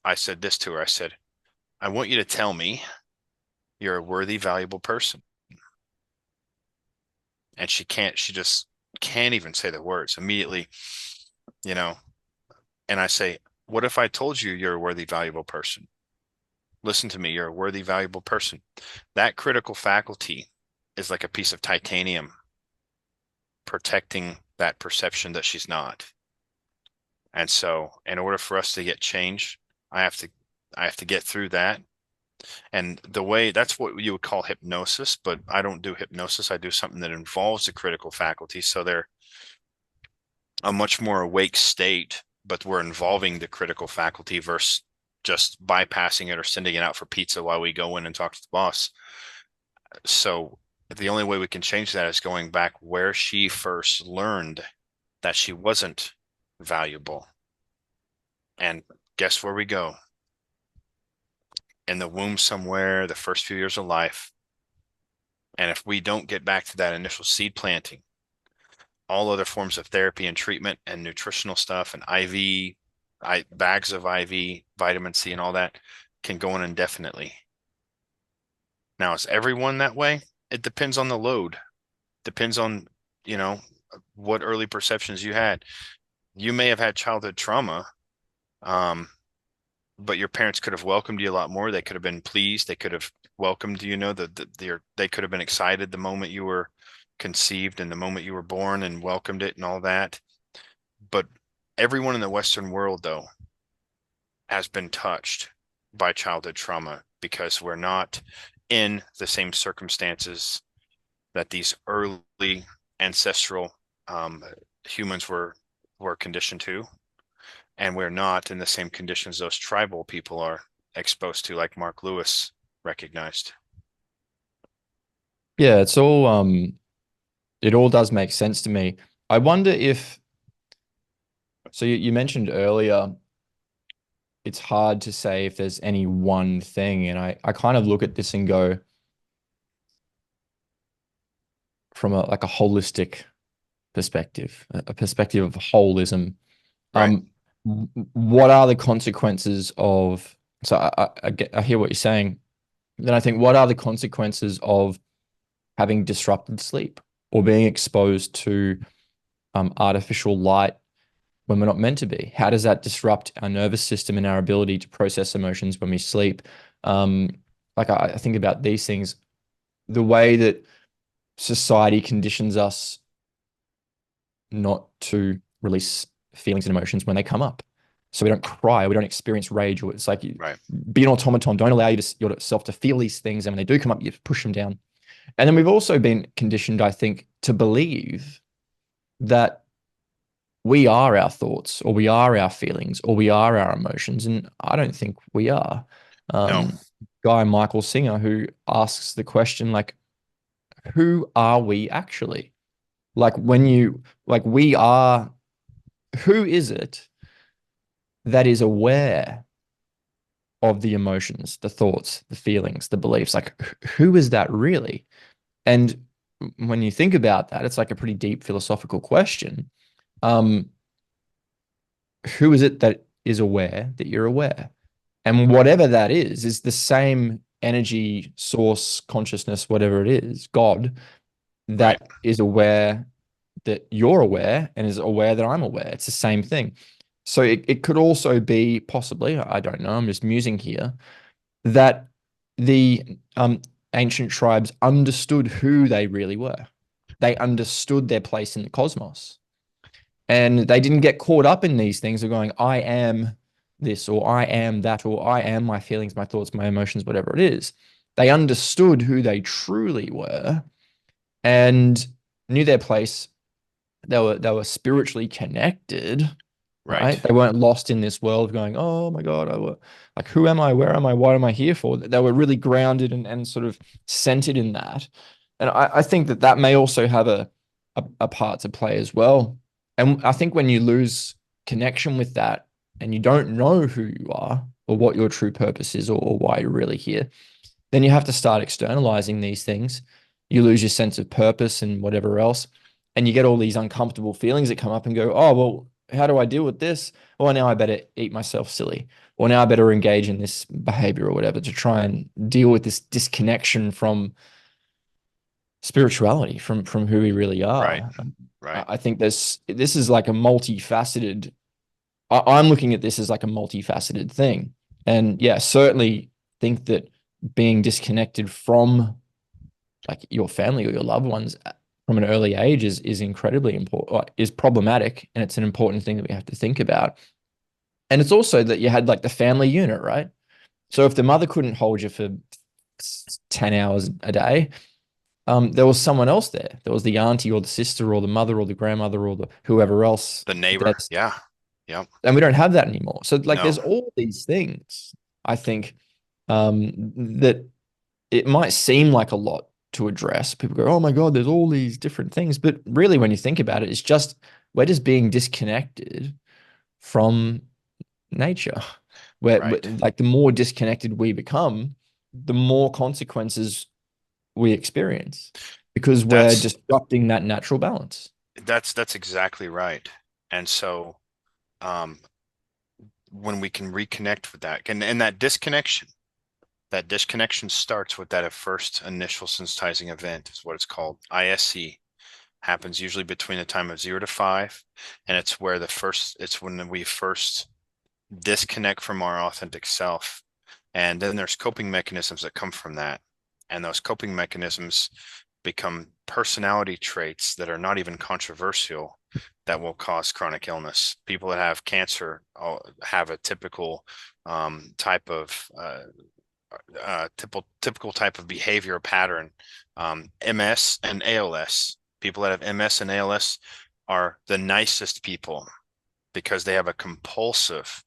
I said this to her. I said, I want you to tell me you're a worthy, valuable person. and she just can't even say the words immediately, you know. And I say, what if I told you you're a worthy, valuable person? Listen to me, you're a worthy, valuable person. That critical faculty is like a piece of titanium protecting that perception that she's not. And so in order for us to get change, I have to I have to get through that. And the way that's what you would call hypnosis, but I don't do hypnosis. I do something that involves the critical faculty. So they're a much more awake state, but we're involving the critical faculty versus just bypassing it or sending it out for pizza while we go in and talk to the boss. So the only way we can change that is going back where she first learned that she wasn't valuable. And guess where we go? In the womb somewhere, the first few years of life. And if we don't get back to that initial seed planting, all other forms of therapy and treatment and nutritional stuff and bags of IV, vitamin C, and all that can go on indefinitely. Now, is everyone that way? It depends on the load, depends on, you know, what early perceptions you had. You may have had childhood trauma, um, but your parents could have welcomed you a lot more. They could have been pleased. They could have welcomed, they could have been excited the moment you were conceived and the moment you were born and welcomed it and all that. But everyone in the Western world, though, has been touched by childhood trauma because we're not in the same circumstances that these early ancestral humans were conditioned to, and we're not in the same conditions those tribal people are exposed to, like Mark Lewis recognized. Yeah, it all does make sense to me. I wonder if so you mentioned earlier it's hard to say if there's any one thing, and I kind of look at this and go from a like a holistic perspective, a perspective of holism. Right. Um, what are the consequences of, so I hear what you're saying. Then I think, what are the consequences of having disrupted sleep or being exposed to artificial light when we're not meant to be? How does that disrupt our nervous system and our ability to process emotions when we sleep? Um, like I think about these things, the way that society conditions us not to release feelings and emotions when they come up. So we don't cry, we don't experience rage, or it's like you Right. be an automaton. Don't allow yourself to feel these things, and when they do come up, you push them down. And then we've also been conditioned, I think, to believe that we are our thoughts, or we are our feelings, or we are our emotions, and I don't think we are. No. Um, Guy Michael Singer, who asks the question, like, who are we actually? Like when you like we are, who is it that is aware of the emotions, the thoughts, the feelings, the beliefs? Like, who is that really? And when you think about that, it's like a pretty deep philosophical question. Um, who is it that is aware that you're aware? And whatever that is the same energy source, consciousness, whatever it is, God, Right. that is aware that you're aware and is aware that I'm aware. It's the same thing. So it could also be possibly, I don't know, I'm just musing here, that the ancient tribes understood who they really were. They understood their place in the cosmos. And they didn't get caught up in these things of going, I am this, or I am that, or I am my feelings, my thoughts, my emotions, whatever it is. They understood who they truly were and knew their place. They were spiritually connected, Right. right? They weren't lost in this world going, oh my God, like, who am I? Where am I? What am I here for? They were really grounded and sort of centered in that. And I think that that may also have a part to play as well. And I think when you lose connection with that and you don't know who you are or what your true purpose is, or why you're really here, then you have to start externalizing these things. You lose your sense of purpose and whatever else. And you get all these uncomfortable feelings that come up and go, oh, well, how do I deal with this? Well, now I better eat myself silly. Or now I better engage in this behavior or whatever to try and deal with this disconnection from spirituality from who we really Right. are. Right. I think this is like a multifaceted. I'm looking at this as like a multifaceted thing, and yeah, certainly think that being disconnected from like your family or your loved ones from an early age is incredibly important, is problematic, and it's an important thing that we have to think about. And it's also that you had like the family unit, right? So if the mother couldn't hold you for 10 hours a day, there was someone else there. There was the auntie or the sister or the mother or the grandmother or the whoever else The neighbor. that's, Yeah. Yep. and we don't have that anymore. So like No. there's all these things, I think, that it might seem like a lot to address. People go, oh my God, there's all these different things. But really, when you think about it, it's just we're just being disconnected from nature. Right. Like the more disconnected we become, the more consequences we experience because we're That's disrupting that natural balance. that's exactly right. And so um when we can reconnect with that and that disconnection starts with that first initial sensitizing event is what it's called. ISC happens usually between the time of 0 to 5, and it's when we first disconnect from our authentic self. And then there's coping mechanisms that come from that. And those coping mechanisms become personality traits that are not even controversial that will cause chronic illness. People that have cancer have a typical type of typical type of behavior pattern. MS and ALS. People that have MS and ALS are the nicest people because they have a compulsive,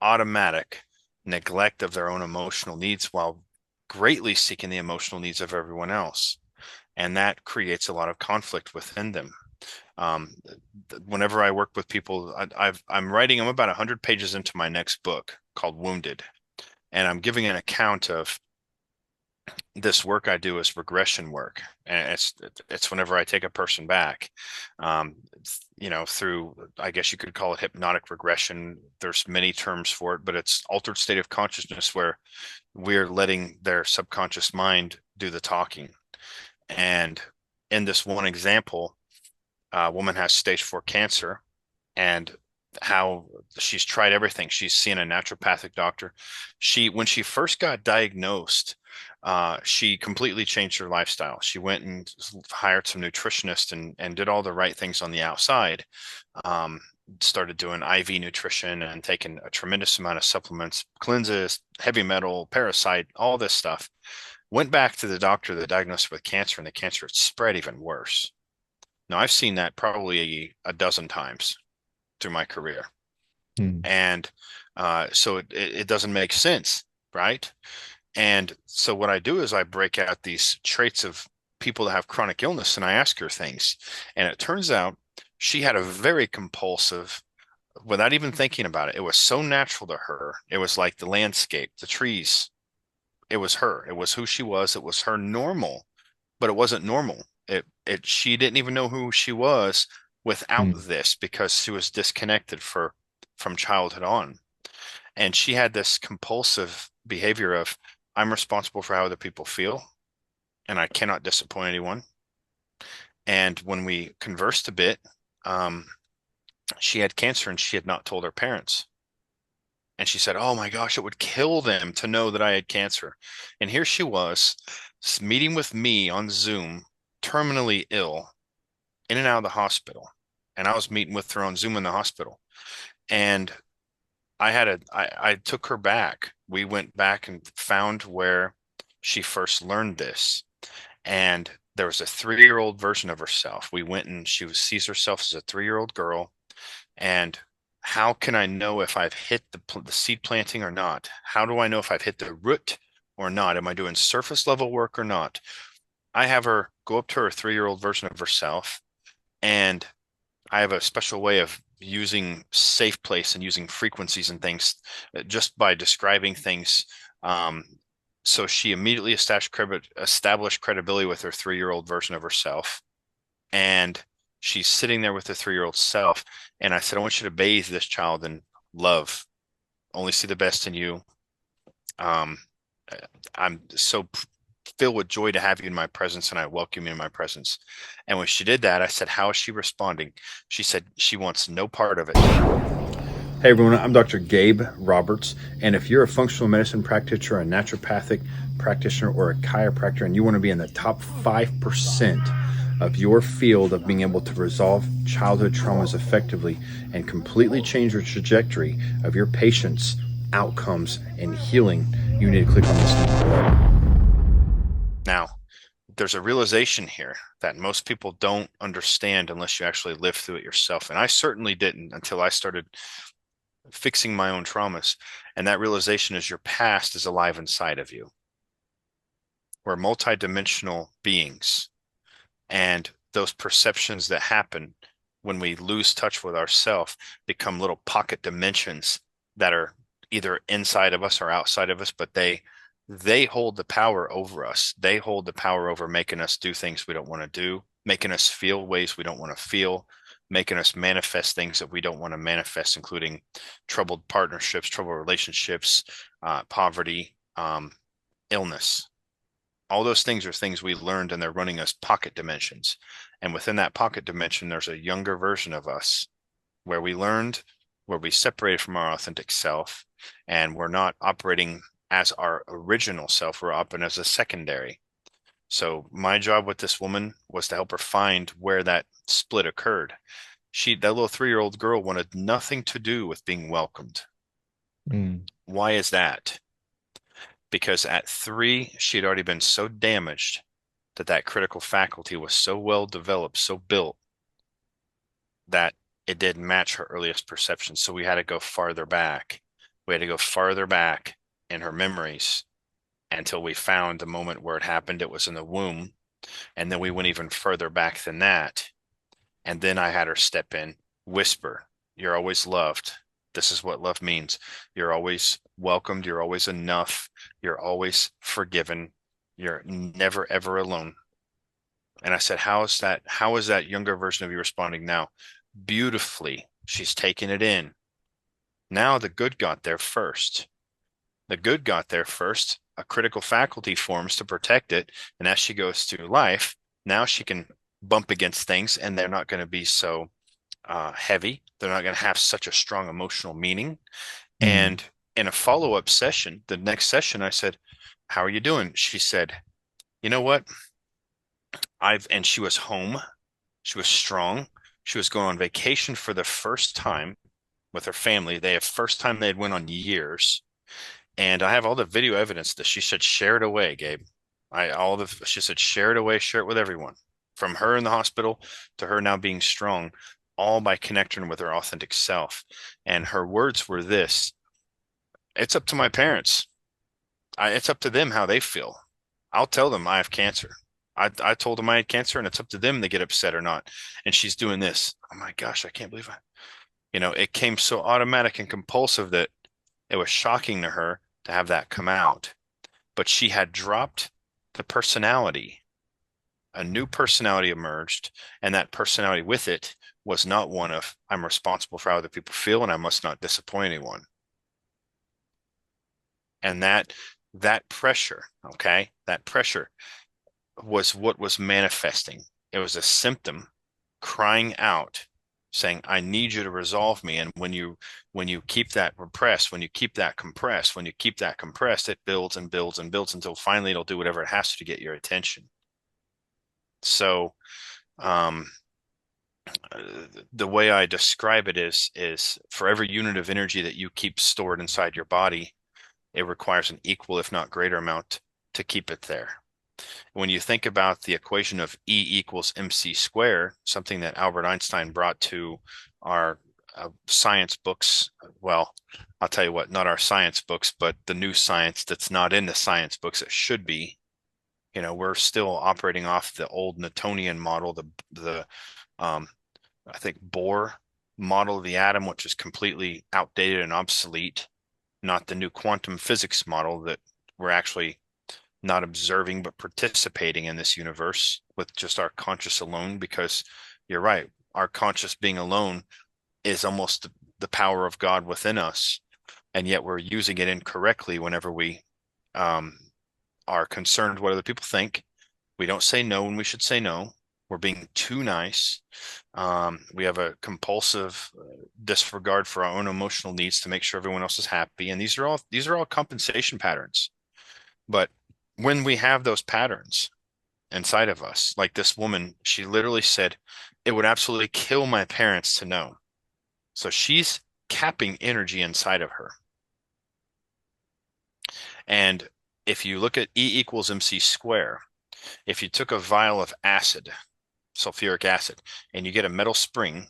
automatic neglect of their own emotional needs while greatly seeking the emotional needs of everyone else. And that creates a lot of conflict within them. Um, Whenever I work with people, I'm writing, I'm about 100 pages into my next book called Wounded. And I'm giving an account of this work I do is regression work, and it's whenever I take a person back, um, through, I guess you could call it hypnotic regression. There's many terms for it, but it's altered state of consciousness where we're letting their subconscious mind do the talking. And in this one example, a woman has stage 4 cancer, and how she's tried everything. She's seen a naturopathic doctor. When she first got diagnosed, she completely changed her lifestyle. She went and hired some nutritionists and did all the right things on the outside. Um, Started doing IV nutrition and taking a tremendous amount of supplements, cleanses, heavy metal, parasite, all this stuff. Went back to the doctor that diagnosed her with cancer, and the cancer had spread even worse. Now, I've seen that probably a dozen times through my career. Hmm. And so it doesn't make sense, right? And so what I do is I break out these traits of people that have chronic illness and I ask her things. And it turns out she had a very compulsive, without even thinking about it, it was so natural to her. It was like the landscape, the trees. It was her. It was who she was. It was her normal, but it wasn't normal. She didn't even know who she was without Hmm. this because she was disconnected from childhood on. And she had this compulsive behavior of, I'm responsible for how other people feel, and I cannot disappoint anyone. And when we conversed a bit, um, she had cancer and she had not told her parents. And she said, oh my gosh, it would kill them to know that I had cancer. And here she was meeting with me on Zoom, terminally ill, in and out of the hospital. And I was meeting with her on Zoom in the hospital. And I took her back. We went back and found where she first learned this. And there was a 3-year old version of herself. We went and sees herself as a 3-year-old girl. And how can I know if I've hit the seed planting or not? How do I know if I've hit the root or not? Am I doing surface level work or not? I have her go up to her 3-year-old version of herself, and I have a special way of using safe place and using frequencies and things just by describing things. Um, so she immediately established credibility with her 3-year-old version of herself. And she's sitting there with her 3-year-old self. And I said, I want you to bathe this child in love, only see the best in you. Um, I'm so filled with joy to have you in my presence, and I welcome you in my presence. And when she did that, I said, how is she responding? She said she wants no part of it. Hey everyone, I'm Dr. Gabe Roberts, and if you're a functional medicine practitioner, a naturopathic practitioner, or a chiropractor, and you want to be in the top 5% of your field of being able to resolve childhood traumas effectively and completely change your trajectory of your patients' outcomes and healing, you need to click on this link below. Now, there's a realization here that most people don't understand unless you actually live through it yourself. And I certainly didn't until I started fixing my own traumas. And that realization is your past is alive inside of you. We're multidimensional beings. And those perceptions that happen when we lose touch with ourself become little pocket dimensions that are either inside of us or outside of us, but they hold the power over us. They hold the power over making us do things we don't want to do, making us feel ways we don't want to feel, making us manifest things that we don't want to manifest, including troubled partnerships, troubled relationships, poverty, illness. All those things are things we learned, and they're running us pocket dimensions. And within that pocket dimension, there's a younger version of us where we learned, where we separated from our authentic self, and we're not operating as our original self, we're operating as a secondary. So my job with this woman was to help her find where that split occurred. That little 3-year-old girl wanted nothing to do with being welcomed. Mm. Why is that? Because at 3, she had already been so damaged that critical faculty was so well developed, so built, that it didn't match her earliest perception. So we had to go farther back. We had to go farther back in her memories until we found the moment where it happened. It was in the womb. And then we went even further back than that. And then I had her step in, whisper, you're always loved. This is what love means. You're always welcomed. You're always enough. You're always forgiven. You're never, ever alone. And I said, how is that younger version of you responding now? Beautifully. She's taking it in. Now the good got there first. The good got there first. A critical faculty forms to protect it. And as she goes through life, now she can bump against things, and they're not going to be so heavy. They're not going to have such a strong emotional meaning. And in a follow-up session, the next session, I said, how are you doing? She said, you know what? And she was home. She was strong. She was going on vacation for the first time with her family. First time they had went on years. And I have all the video evidence that she said, share it away, Gabe. She said, share it away, share it with everyone. From her in the hospital to her now being strong, all by connecting with her authentic self. And her words were this: it's up to my parents. It's up to them how they feel. I'll tell them I have cancer. I told them I had cancer, and it's up to them to get upset or not. And she's doing this. Oh my gosh, I can't believe it came so automatic and compulsive that it was shocking to her to have that come out. But she had dropped the personality. A new personality emerged, and that personality with it was not one of, I'm responsible for how other people feel and I must not disappoint anyone. And that pressure, okay, that pressure was what was manifesting. It was a symptom crying out, saying, I need you to resolve me. And when you keep that repressed, when you keep that compressed, when you keep that compressed, it builds and builds and builds until finally it'll do whatever it has to get your attention. So the way I describe it is for every unit of energy that you keep stored inside your body, it requires an equal, if not greater amount to keep it there. When you think about the equation of E equals mc squared, something that Albert Einstein brought to our science books, well, I'll tell you what, not our science books, but the new science that's not in the science books, it should be. We're still operating off the old Newtonian model, the I think Bohr model of the atom, which is completely outdated and obsolete, not the new quantum physics model that we're actually not observing but participating in this universe with just our conscious alone. Because you're right, our conscious being alone is almost the power of God within us, and yet we're using it incorrectly whenever we are concerned what other people think. We don't say no when we should say no. We're being too nice. We have a compulsive disregard for our own emotional needs to make sure everyone else is happy. And these are all compensation patterns. But when we have those patterns inside of us, like this woman, she literally said, it would absolutely kill my parents to know. So she's capping energy inside of her. And if you look at E equals MC square, if you took a vial of acid, sulfuric acid, and you get a metal spring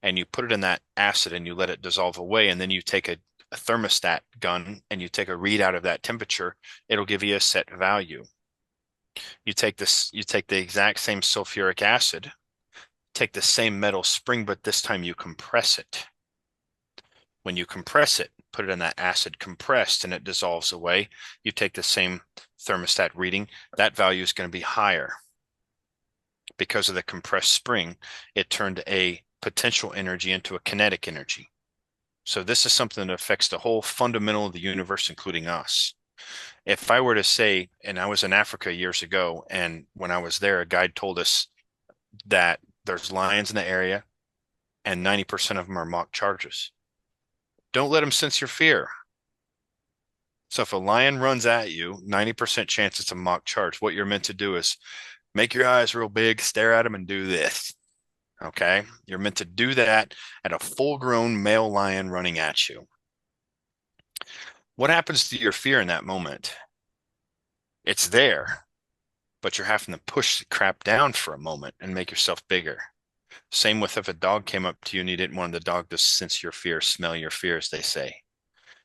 and you put it in that acid and you let it dissolve away, and then you take a thermostat gun and you take a readout of that temperature, it'll give you a set value. You take the exact same sulfuric acid, take the same metal spring, but this time you compress it. When you compress it, put it in that acid compressed and it dissolves away, you take the same thermostat reading, that value is going to be higher. Because of the compressed spring, it turned a potential energy into a kinetic energy. So this is something that affects the whole fundamental of the universe, including us. If I were to say, and I was in Africa years ago, and when I was there, a guide told us that there's lions in the area and 90% of them are mock charges. Don't let them sense your fear. So if a lion runs at you, 90% chance it's a mock charge. What you're meant to do is make your eyes real big, stare at them, and do this. Okay. You're meant to do that at a full grown male lion running at you. What happens to your fear in that moment? It's there, but you're having to push the crap down for a moment and make yourself bigger. Same with if a dog came up to you and you didn't want the dog to sense your fear, smell your fear, as they say.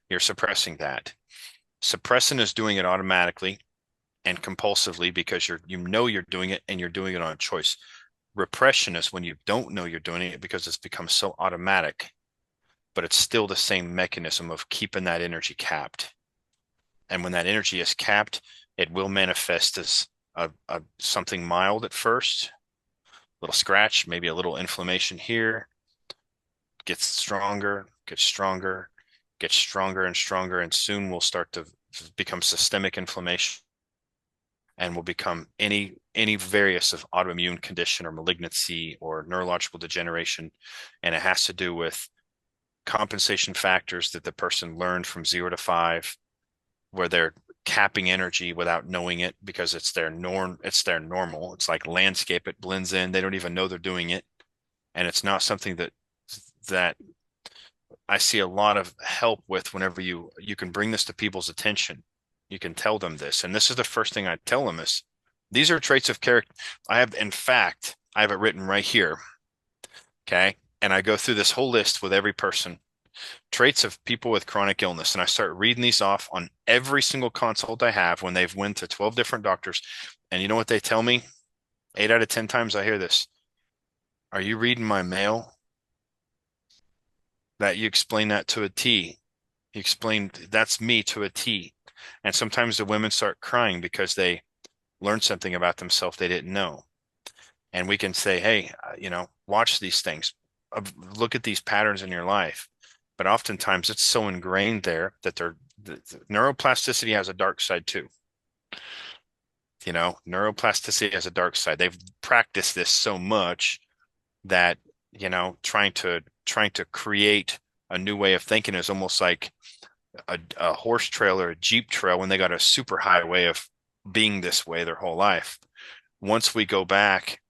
You're suppressing that. Suppressing is doing it automatically and compulsively because you're doing it and you're doing it on a choice. Repression is when you don't know you're doing it because it's become so automatic, but it's still the same mechanism of keeping that energy capped. And when that energy is capped, it will manifest as something mild at first, a little scratch, maybe a little inflammation here, gets stronger, gets stronger, gets stronger and stronger, and soon will start to become systemic inflammation and will become any various of autoimmune condition or malignancy or neurological degeneration. And it has to do with compensation factors that the person learned from 0 to 5, where they're capping energy without knowing it because it's their normal. It's like landscape, it blends in. They don't even know they're doing it. And it's not something that I see a lot of help with whenever you can bring this to people's attention. You can tell them this. And this is the first thing I tell them is these are traits of character. In fact, I have it written right here. Okay. And I go through this whole list with every person, traits of people with chronic illness. And I start reading these off on every single consult I have when they've went to 12 different doctors. And you know what they tell me? 8 out of 10 times I hear this. Are you reading my mail? That you explain that to a T. You explain that's me to a T. And sometimes the women start crying because they learned something about themselves they didn't know. And we can say, hey, watch these things, look at these patterns in your life. But oftentimes it's so ingrained there that the neuroplasticity has a dark side too. Neuroplasticity has a dark side. They've practiced this so much that, trying to create a new way of thinking is almost like a horse trail or a Jeep trail when they got a super high way of being this way their whole life. Once we go back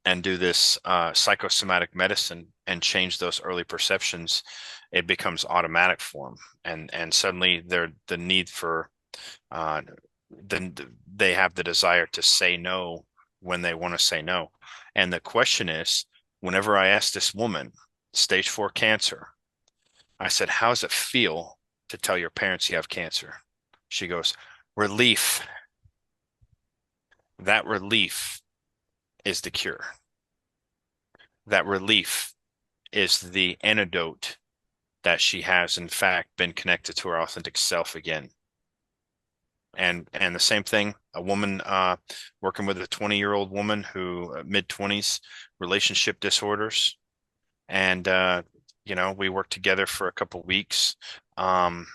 and do this psychosomatic medicine and change those early perceptions, it becomes automatic for them, and suddenly the need for then they have the desire to say no when they want to say no. And the question is, whenever I ask this woman, stage 4 cancer, I said, how does it feel to tell your parents you have cancer? She goes, relief. That relief is the cure. That relief is the antidote that she has, in fact, been connected to her authentic self again. And the same thing, a woman working with a 20-year-old woman who mid-20s, relationship disorders. And, we worked together for a couple weeks. An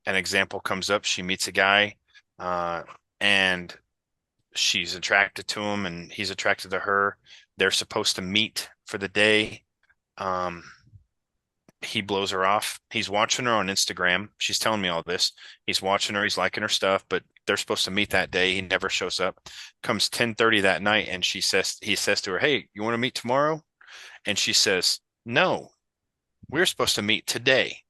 example comes up. She meets a guy uh, and she's attracted to him, and he's attracted to her. They're supposed to meet for the day. Um, he blows her off. He's watching her on Instagram. She's telling me all this. He's watching her. He's liking her stuff, but they're supposed to meet that day. He never shows up. Comes 10:30 that night, and he says to her, "Hey, you want to meet tomorrow?" And she says, "No, we're supposed to meet today."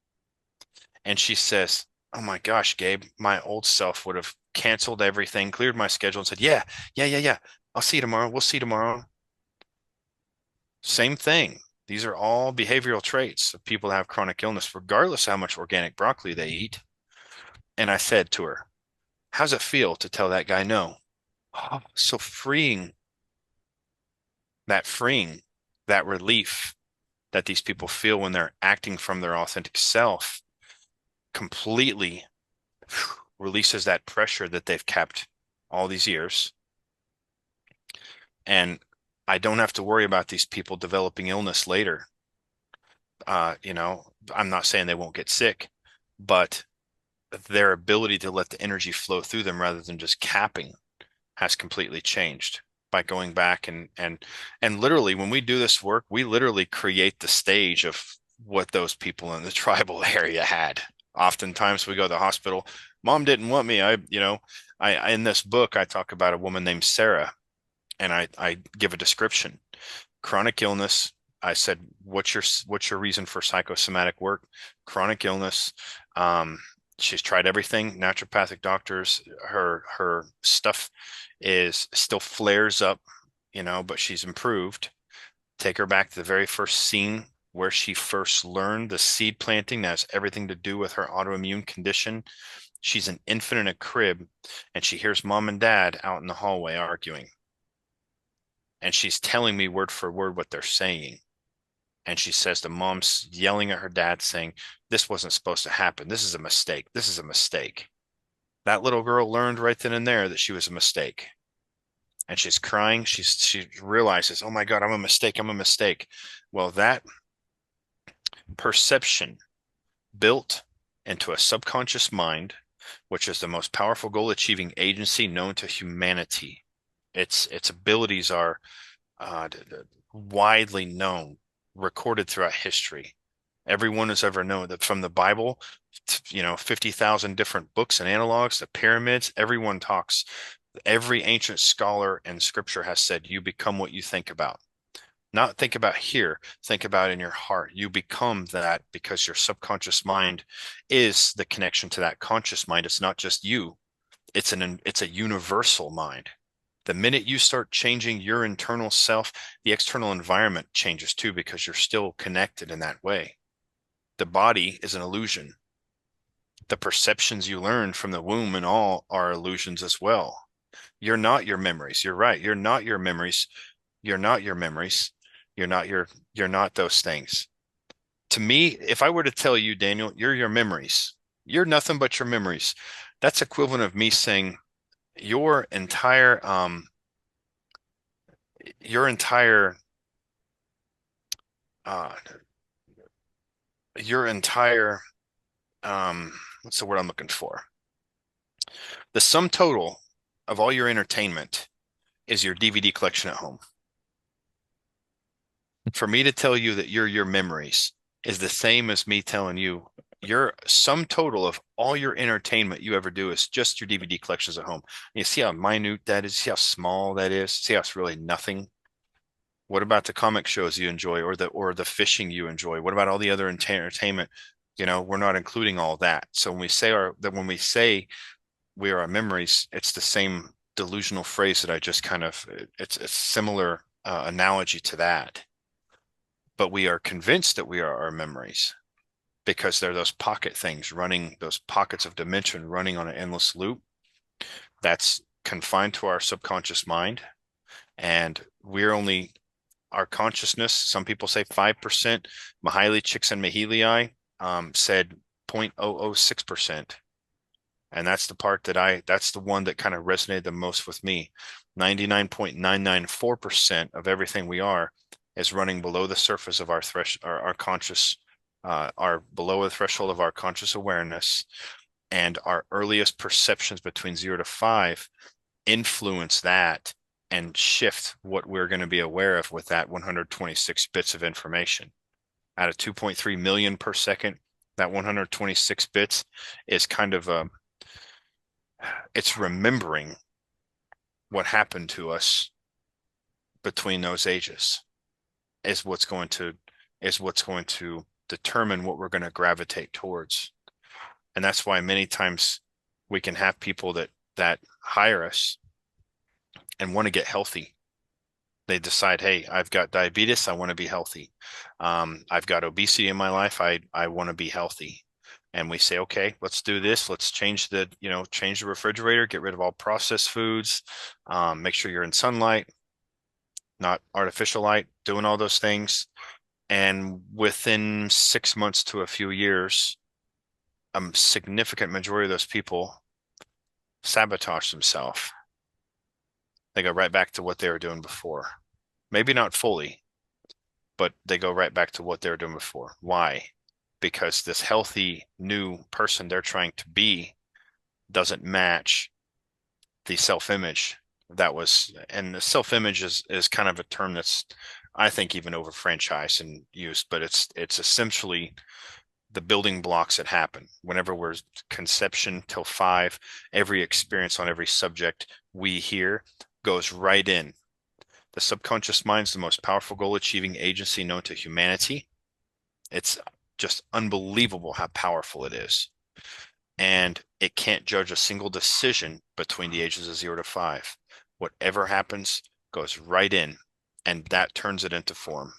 And she says, "Oh my gosh, Gabe, my old self would have canceled everything, cleared my schedule, and said, yeah, yeah, yeah, yeah. I'll see you tomorrow. We'll see you tomorrow." Same thing. These are all behavioral traits of people that have chronic illness, regardless of how much organic broccoli they eat. And I said to her, "How's it feel to tell that guy no?" Oh, so freeing, freeing, that relief that these people feel when they're acting from their authentic self completely releases that pressure that they've kept all these years. And I don't have to worry about these people developing illness later. You know, I'm not saying they won't get sick, but their ability to let the energy flow through them rather than just capping has completely changed by going back and literally when we do this work, we literally create the stage of what those people in the tribal area had. Oftentimes we go to the hospital, "Mom didn't want me." I in this book I talk about a woman named Sarah, and I give a description. Chronic illness. I said, what's your reason for psychosomatic work?" Chronic illness. Um, she's tried everything, naturopathic doctors. Her stuff is still flares up, but she's improved. Take her back to the very first scene where she first learned the seed planting that has everything to do with her autoimmune condition. She's an infant in a crib, and she hears mom and dad out in the hallway arguing. And she's telling me word for word what they're saying. And she says the mom's yelling at her dad, saying, "This wasn't supposed to happen. This is a mistake. This is a mistake." That little girl learned right then and there that she was a mistake. And she's crying. She realizes, "Oh my God, I'm a mistake. I'm a mistake." Well, that perception built into a subconscious mind, which is the most powerful goal achieving agency known to humanity. Its abilities are widely known, recorded throughout history. Everyone has ever known that from the Bible, 50,000 different books and analogs, the pyramids, everyone talks. Every ancient scholar and scripture has said, you become what you think about. Not think about here, think about in your heart. You become that because your subconscious mind is the connection to that conscious mind. It's not just you. It's a universal mind. The minute you start changing your internal self, the external environment changes too because you're still connected in that way. The body is an illusion. The perceptions you learn from the womb and all are illusions as well. You're not your memories. You're right. You're not your memories. You're not your memories. You're not those things. To me, if I were to tell you, Daniel, you're your memories, you're nothing but your memories. That's equivalent of me saying your entire your entire uh your entire what's the word I'm looking for? The sum total of all your entertainment is your DVD collection at home. For me to tell you that you're your memories is the same as me telling you your sum total of all your entertainment you ever do is just your DVD collections at home. You see how minute that is, see how small that is, see how it's really nothing. What about the comic shows you enjoy or the fishing you enjoy? What about all the other entertainment? We're not including all that. So when we say we are our memories, it's the same delusional phrase that I just kind of it's a similar analogy to that. But we are convinced that we are our memories because they're those pocket things running, those pockets of dimension running on an endless loop that's confined to our subconscious mind. And we're only our consciousness, some people say 5%. Mihaly Csikszentmihalyi said 0.006%. And that's the part that's the one that kind of resonated the most with me. 99.994% of everything we are is running below the surface of our conscious, are below the threshold of our conscious awareness. and our earliest perceptions between 0 to 5 influence that and shift what we're going to be aware of with that 126 bits of information. Out of 2.3 million per second, that 126 bits is kind of it's remembering what happened to us between those ages is what's going to determine what we're going to gravitate towards. And that's why many times we can have people that hire us and want to get healthy. They decide, hey, I've got diabetes, I want to be healthy. I've got obesity in my life, I want to be healthy. And we say, okay, let's do this. Let's change the refrigerator, get rid of all processed foods, make sure you're in sunlight, not artificial light, doing all those things. And within 6 months to a few years, a significant majority of those people sabotage themselves. They go right back to what they were doing before. Maybe not fully, but they go right back to what they were doing before. Why? Because this healthy new person they're trying to be doesn't match the self-image that was, and the self-image is kind of a term that's, I think, even over franchised and used, but it's essentially the building blocks that happen whenever we're conception till 5. Every experience on every subject we hear goes right in. The subconscious mind is the most powerful goal achieving agency known to humanity. It's just unbelievable how powerful it is. And it can't judge a single decision between the ages of 0 to 5. Whatever happens goes right in, and that turns it into form.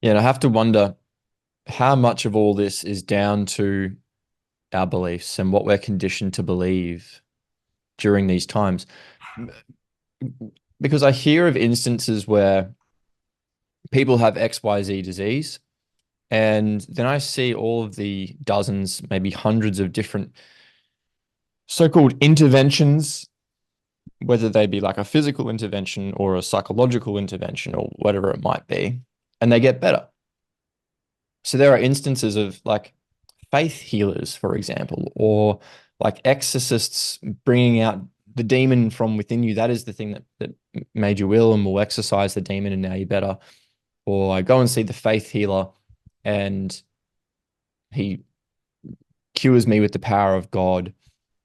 Yeah, and I have to wonder how much of all this is down to our beliefs and what we're conditioned to believe during these times. Because I hear of instances where people have XYZ disease, and then I see all of the dozens, maybe hundreds of different so-called interventions, whether they be like a physical intervention or a psychological intervention or whatever it might be, and they get better. So there are instances of like faith healers, for example, or like exorcists bringing out the demon from within you. That is the thing that made you ill and will exorcise the demon, and now you're better. Or I go and see the faith healer and he cures me with the power of God,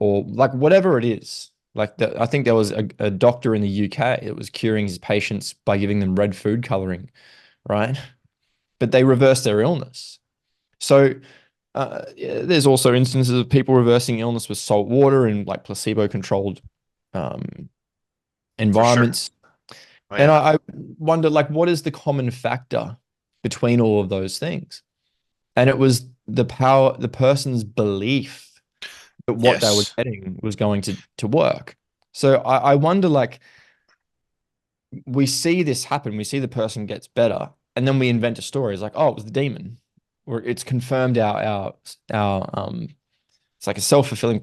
or like whatever it is. I think there was a doctor in the UK that was curing his patients by giving them red food coloring, right? But they reversed their illness. So yeah, there's also instances of people reversing illness with salt water and like placebo-controlled um, For sure. environments. Oh And yeah. I wonder, like, what is the common factor between all of those things? And it was the person's belief that what they were Yes. getting was going to work. So I wonder, like, we see this happen, we see the person gets better, and then we invent a story. It's like, oh, it was the demon, or it's confirmed our it's like a self-fulfilling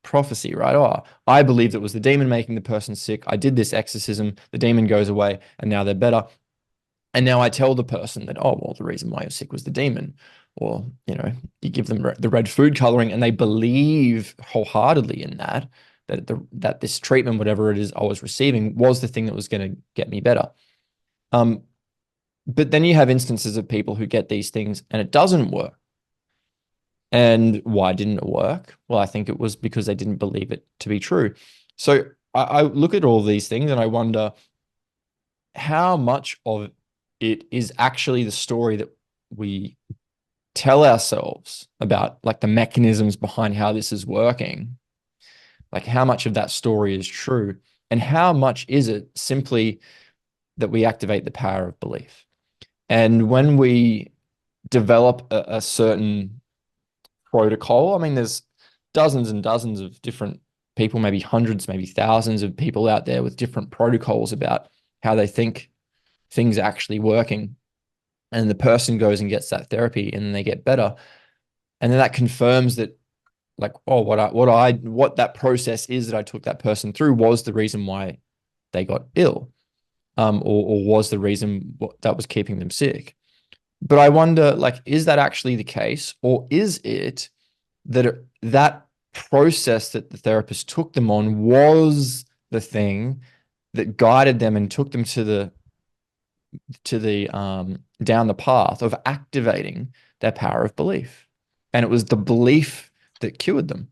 prophecy, right? Oh, I believed it was the demon making the person sick. I did this exorcism, the demon goes away, and now they're better. And now I tell the person that, oh, well, the reason why you're sick was the demon. Or, you give them the red food coloring and they believe wholeheartedly in that this treatment, whatever it is I was receiving, was the thing that was going to get me better. Um, but then you have instances of people who get these things and it doesn't work. And why didn't it work? Well, I think it was because they didn't believe it to be true. So I look at all these things and I wonder how much of it is actually the story that we tell ourselves about, like the mechanisms behind how this is working. Like how much of that story is true, and how much is it simply that we activate the power of belief. And when we develop a certain protocol, I mean, there's dozens and dozens of different people, maybe hundreds, maybe thousands of people out there with different protocols about how they think things are actually working. And the person goes and gets that therapy and then they get better. And then that confirms that, like, oh, what that process is that I took that person through was the reason why they got ill, or was the reason that was keeping them sick. But I wonder, like, is that actually the case, or is it that process that the therapist took them on was the thing that guided them and took them to the down the path of activating their power of belief. And it was the belief that cured them.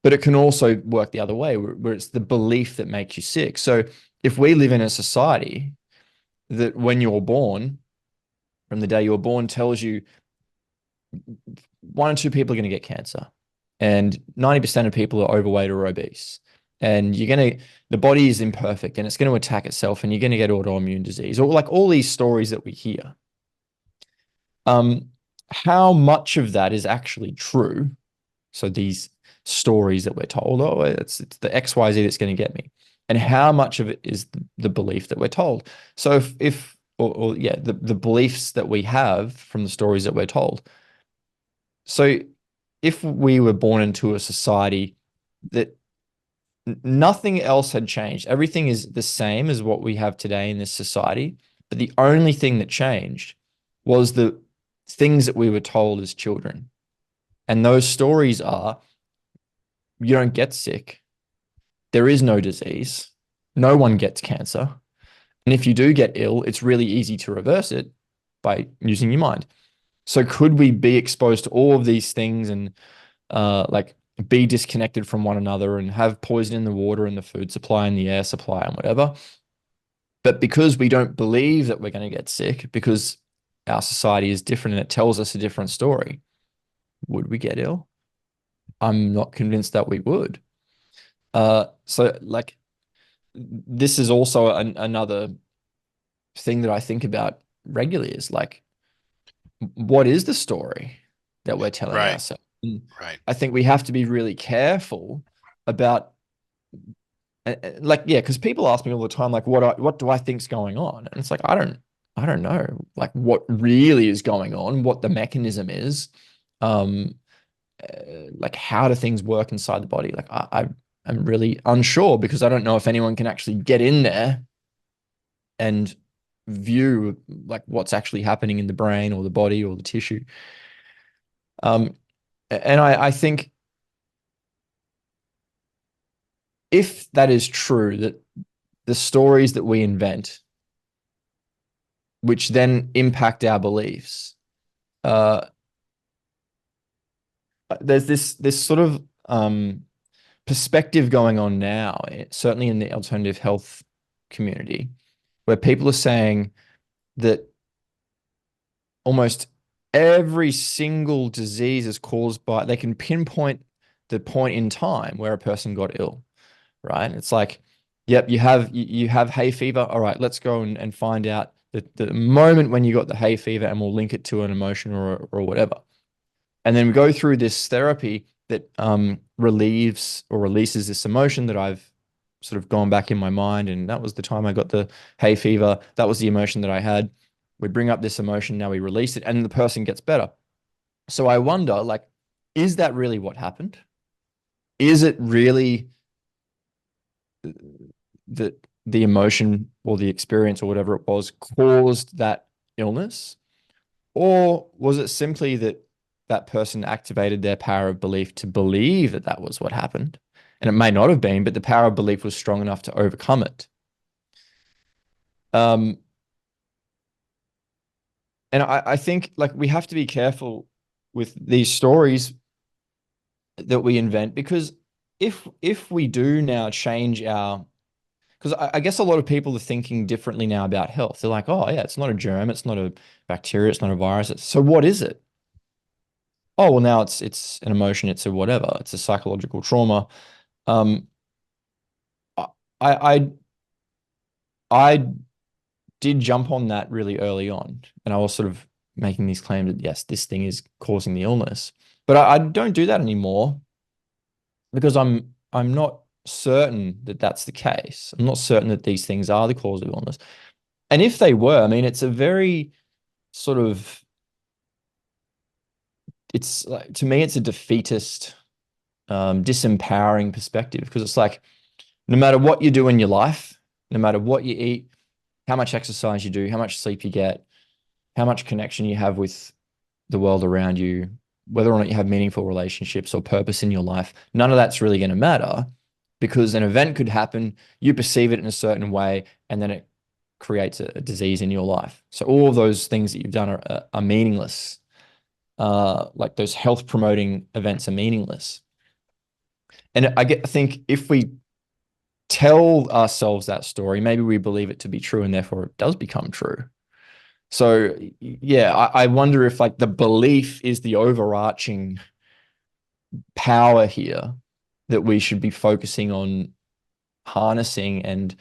But it can also work the other way, where it's the belief that makes you sick. So if we live in a society that when you're born, from the day you're born, tells you one or two people are going to get cancer, and 90% of people are overweight or obese. And the body is imperfect and it's going to attack itself and you're going to get autoimmune disease, or like all these stories that we hear. How much of that is actually true? So these stories that we're told, oh, it's the XYZ that's going to get me. And how much of it is the belief that we're told? So if or yeah, the beliefs that we have from the stories that we're told. So if we were born into a society that nothing else had changed, everything is the same as what we have today in this society, but the only thing that changed was the things that we were told as children. And those stories are, you don't get sick. There is no disease. No one gets cancer. And if you do get ill, it's really easy to reverse it by using your mind. So could we be exposed to all of these things and like be disconnected from one another and have poison in the water and the food supply and the air supply and whatever? But because we don't believe that we're going to get sick, because our society is different and it tells us a different story, would we get ill? I'm not convinced that we would. So like this is also another thing that I think about regularly is like, what is the story that we're telling Right. ourselves? And Right. I think we have to be really careful about like, yeah, because people ask me all the time, like, what do I think's going on? And it's like, I don't know, like what really is going on, what the mechanism is, um, like how do things work inside the body? Like I'm really unsure because I don't know if anyone can actually get in there and view like what's actually happening in the brain or the body or the tissue. Um, and I think if that is true, that the stories that we invent, which then impact our beliefs, uh, there's this sort of perspective going on now, certainly in the alternative health community, where people are saying that almost every single disease is caused by, they can pinpoint the point in time where a person got ill, right? It's like, yep, you have hay fever. All right, let's go and find out the moment when you got the hay fever and we'll link it to an emotion or whatever. And then we go through this therapy that relieves or releases this emotion that I've sort of gone back in my mind. And that was the time I got the hay fever. That was the emotion that I had. We bring up this emotion, now we release it, and the person gets better. So I wonder, like, is that really what happened? Is it really that the emotion or the experience or whatever it was caused that illness? Or was it simply that that person activated their power of belief to believe that that was what happened? And it may not have been, but the power of belief was strong enough to overcome it. Um, and I think like we have to be careful with these stories that we invent because if we do now change our because I guess a lot of people are thinking differently now about health. They're like, oh yeah, it's not a germ, it's not a bacteria, it's not a virus. So what is it? Oh well, now it's an emotion, it's a whatever, it's a psychological trauma. Um, I I I did jump on that really early on, and I was sort of making these claims that yes, this thing is causing the illness, but I don't do that anymore because I'm not certain that that's the case. I'm not certain that these things are the cause of illness. And if they were, I mean, it's a very sort of it's like to me, it's a defeatist, disempowering perspective because it's like no matter what you do in your life, no matter what you eat, how much exercise you do, how much sleep you get, how much connection you have with the world around you, whether or not you have meaningful relationships or purpose in your life, none of that's really going to matter because an event could happen, you perceive it in a certain way, and then it creates a disease in your life. So all of those things that you've done are meaningless. Like those health promoting events are meaningless. And I think if we tell ourselves that story, maybe we believe it to be true and therefore it does become true. So yeah, I wonder if like the belief is the overarching power here that we should be focusing on harnessing and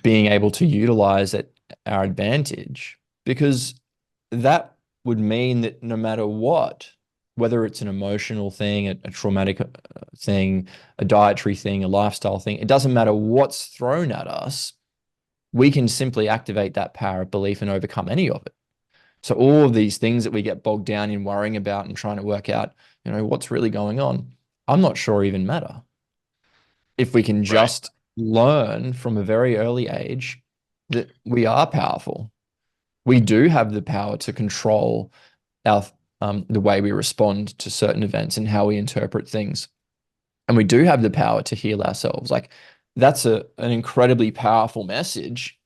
being able to utilize at our advantage, because that would mean that no matter what, whether it's an emotional thing, a traumatic thing, a dietary thing, a lifestyle thing, it doesn't matter what's thrown at us, we can simply activate that power of belief and overcome any of it. So all of these things that we get bogged down in worrying about and trying to work out, what's really going on, I'm not sure even matter. If we can Right. just learn from a very early age that we are powerful, we do have the power to control our the way we respond to certain events and how we interpret things. And we do have the power to heal ourselves. Like that's an incredibly powerful message.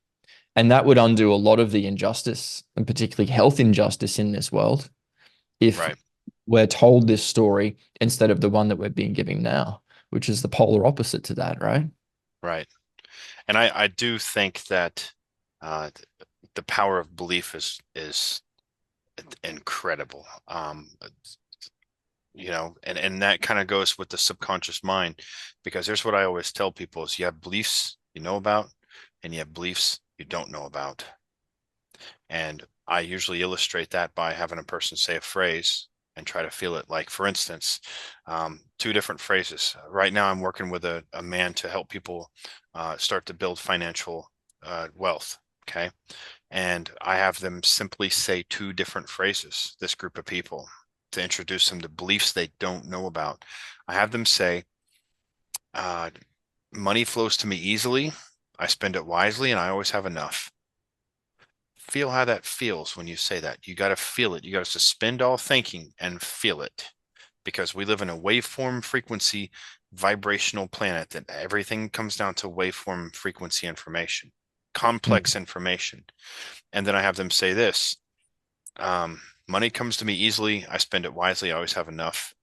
And that would undo a lot of the injustice and particularly health injustice in this world if Right. we're told this story instead of the one that we're being given now, which is the polar opposite to that, right? Right. And I do think that uh, the power of belief is incredible. And that kind of goes with the subconscious mind, because here's what I always tell people is you have beliefs you know about and you have beliefs you don't know about. And I usually illustrate that by having a person say a phrase and try to feel it. Like, for instance, two different phrases. Right now, I'm working with a man to help people start to build financial wealth. Okay. And I have them simply say two different phrases, this group of people, to introduce them to beliefs they don't know about. I have them say, uh, money flows to me easily. I spend it wisely and I always have enough. Feel how that feels when you say that. You got to feel it. You got to suspend all thinking and feel it, because we live in a waveform frequency vibrational planet that everything comes down to waveform frequency information, Mm, complex information. And then I have them say this, money comes to me easily. I spend it wisely. I always have enough.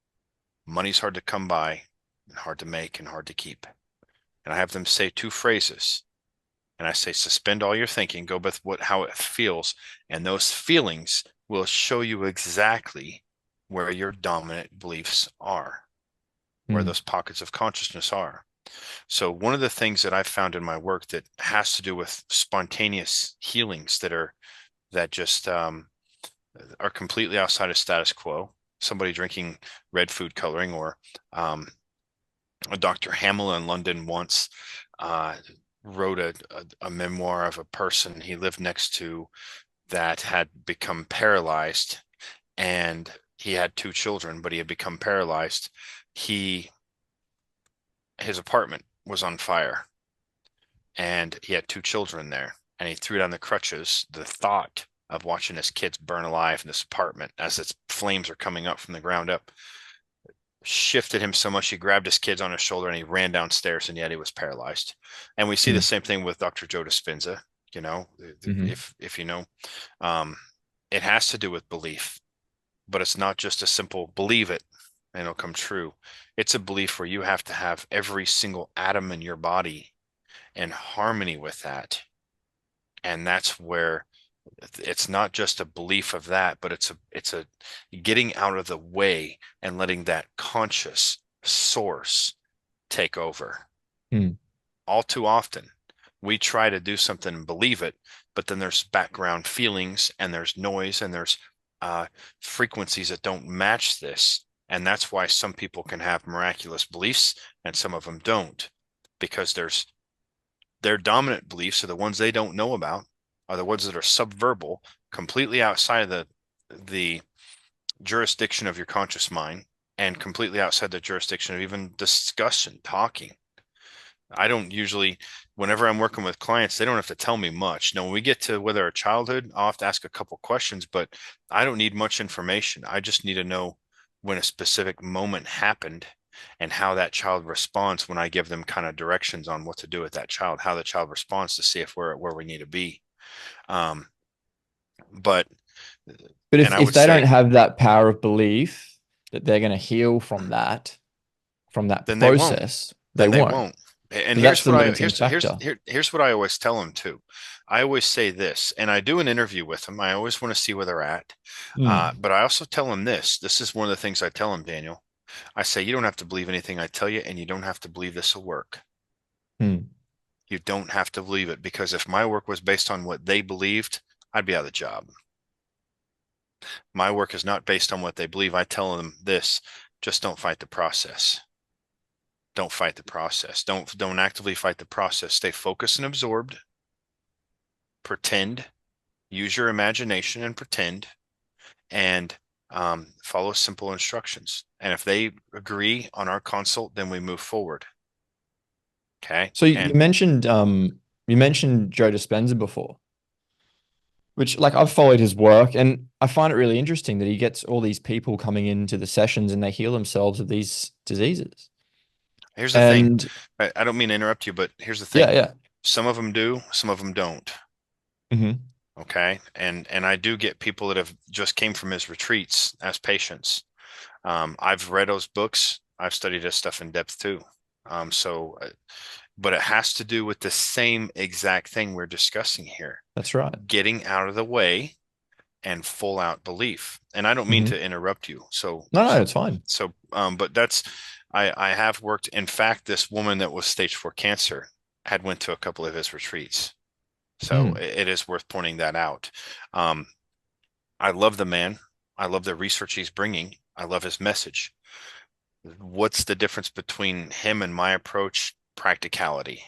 Money's hard to come by and hard to make and hard to keep. And I have them say two phrases. And I say, suspend all your thinking, go with how it feels. And those feelings will show you exactly where your dominant beliefs are, where mm, those pockets of consciousness are. So one of the things that I've found in my work that has to do with spontaneous healings that just are completely outside of status quo. Somebody drinking red food coloring, or a Dr. Hamill in London once uh, wrote a memoir of a person he lived next to that had become paralyzed, and he had two children, but he had become paralyzed. He His apartment was on fire, and he had two children there, and he threw down the crutches. The thought of watching his kids burn alive in this apartment as its flames are coming up from the ground up shifted him so much he grabbed his kids on his shoulder and he ran downstairs, and yet he was paralyzed. And we see the mm, same thing with Dr. Joe Dispenza. mhm, If you know, um, it has to do with belief, but it's not just a simple believe it and it'll come true. It's a belief where you have to have every single atom in your body in harmony with that. And that's where it's not just a belief of that, but it's a getting out of the way and letting that conscious source take over. mm, All too often, we try to do something and believe it, but then there's background feelings and there's noise and there's uh, frequencies that don't match this. And that's why some people can have miraculous beliefs and some of them don't, because their dominant beliefs are the ones they don't know about, are the ones that are subverbal, completely outside of the jurisdiction of your conscious mind, and completely outside the jurisdiction of even discussion, talking. I don't usually, whenever I'm working with clients, they don't have to tell me much. Now, when we get to whether a childhood, I'll have to ask a couple questions, but I don't need much information. I just need to know when a specific moment happened and how that child responds when I give them kind of directions on what to do with that child, how the child responds to see if we're where we need to be. Um, but, But and I if would they don't say, have that power of belief that they're going to heal from that then they won't. process, they Then they won't. won't. And So that's here's the what I limiting factor. here's what I always tell them too. I always say this, and I do an interview with them. I always want to see where they're at. Mm, But I also tell them this. This is one of the things I tell them, Daniel. I say you don't have to believe anything I tell you, and you don't have to believe this will work. mm. You don't have to believe it because if my work was based on what they believed, I'd be out of the job. My work is not based on what they believe. I tell them this: just don't fight the process. Don't fight the process. Don't actively fight the process. Stay focused and absorbed. Pretend. Use your imagination and pretend, and follow simple instructions. And if they agree on our consult, then we move forward. Okay. So And you mentioned Joe Dispenza before, which like I've followed his work and I find it really interesting that he gets all these people coming into the sessions and they heal themselves of these diseases. here's the thing. And I don't mean to interrupt you, but here's the yeah, thing. yeah. Some of them do, some of them don't. Hmm. Okay. And I do get people that have just came from his retreats as patients. I've read those books. I've studied this stuff in depth too. But it has to do with the same exact thing we're discussing here, That's right. getting out of the way and full out belief. And I don't mean Hmm. to interrupt you. No, no, it's fine. But I have worked. In fact, this woman that was stage 4 cancer had went to a couple of his retreats. So Mm, it is worth pointing that out. Um, I love the man. I love the research he's bringing. I love his message. What's the difference between him and my approach? Practicality.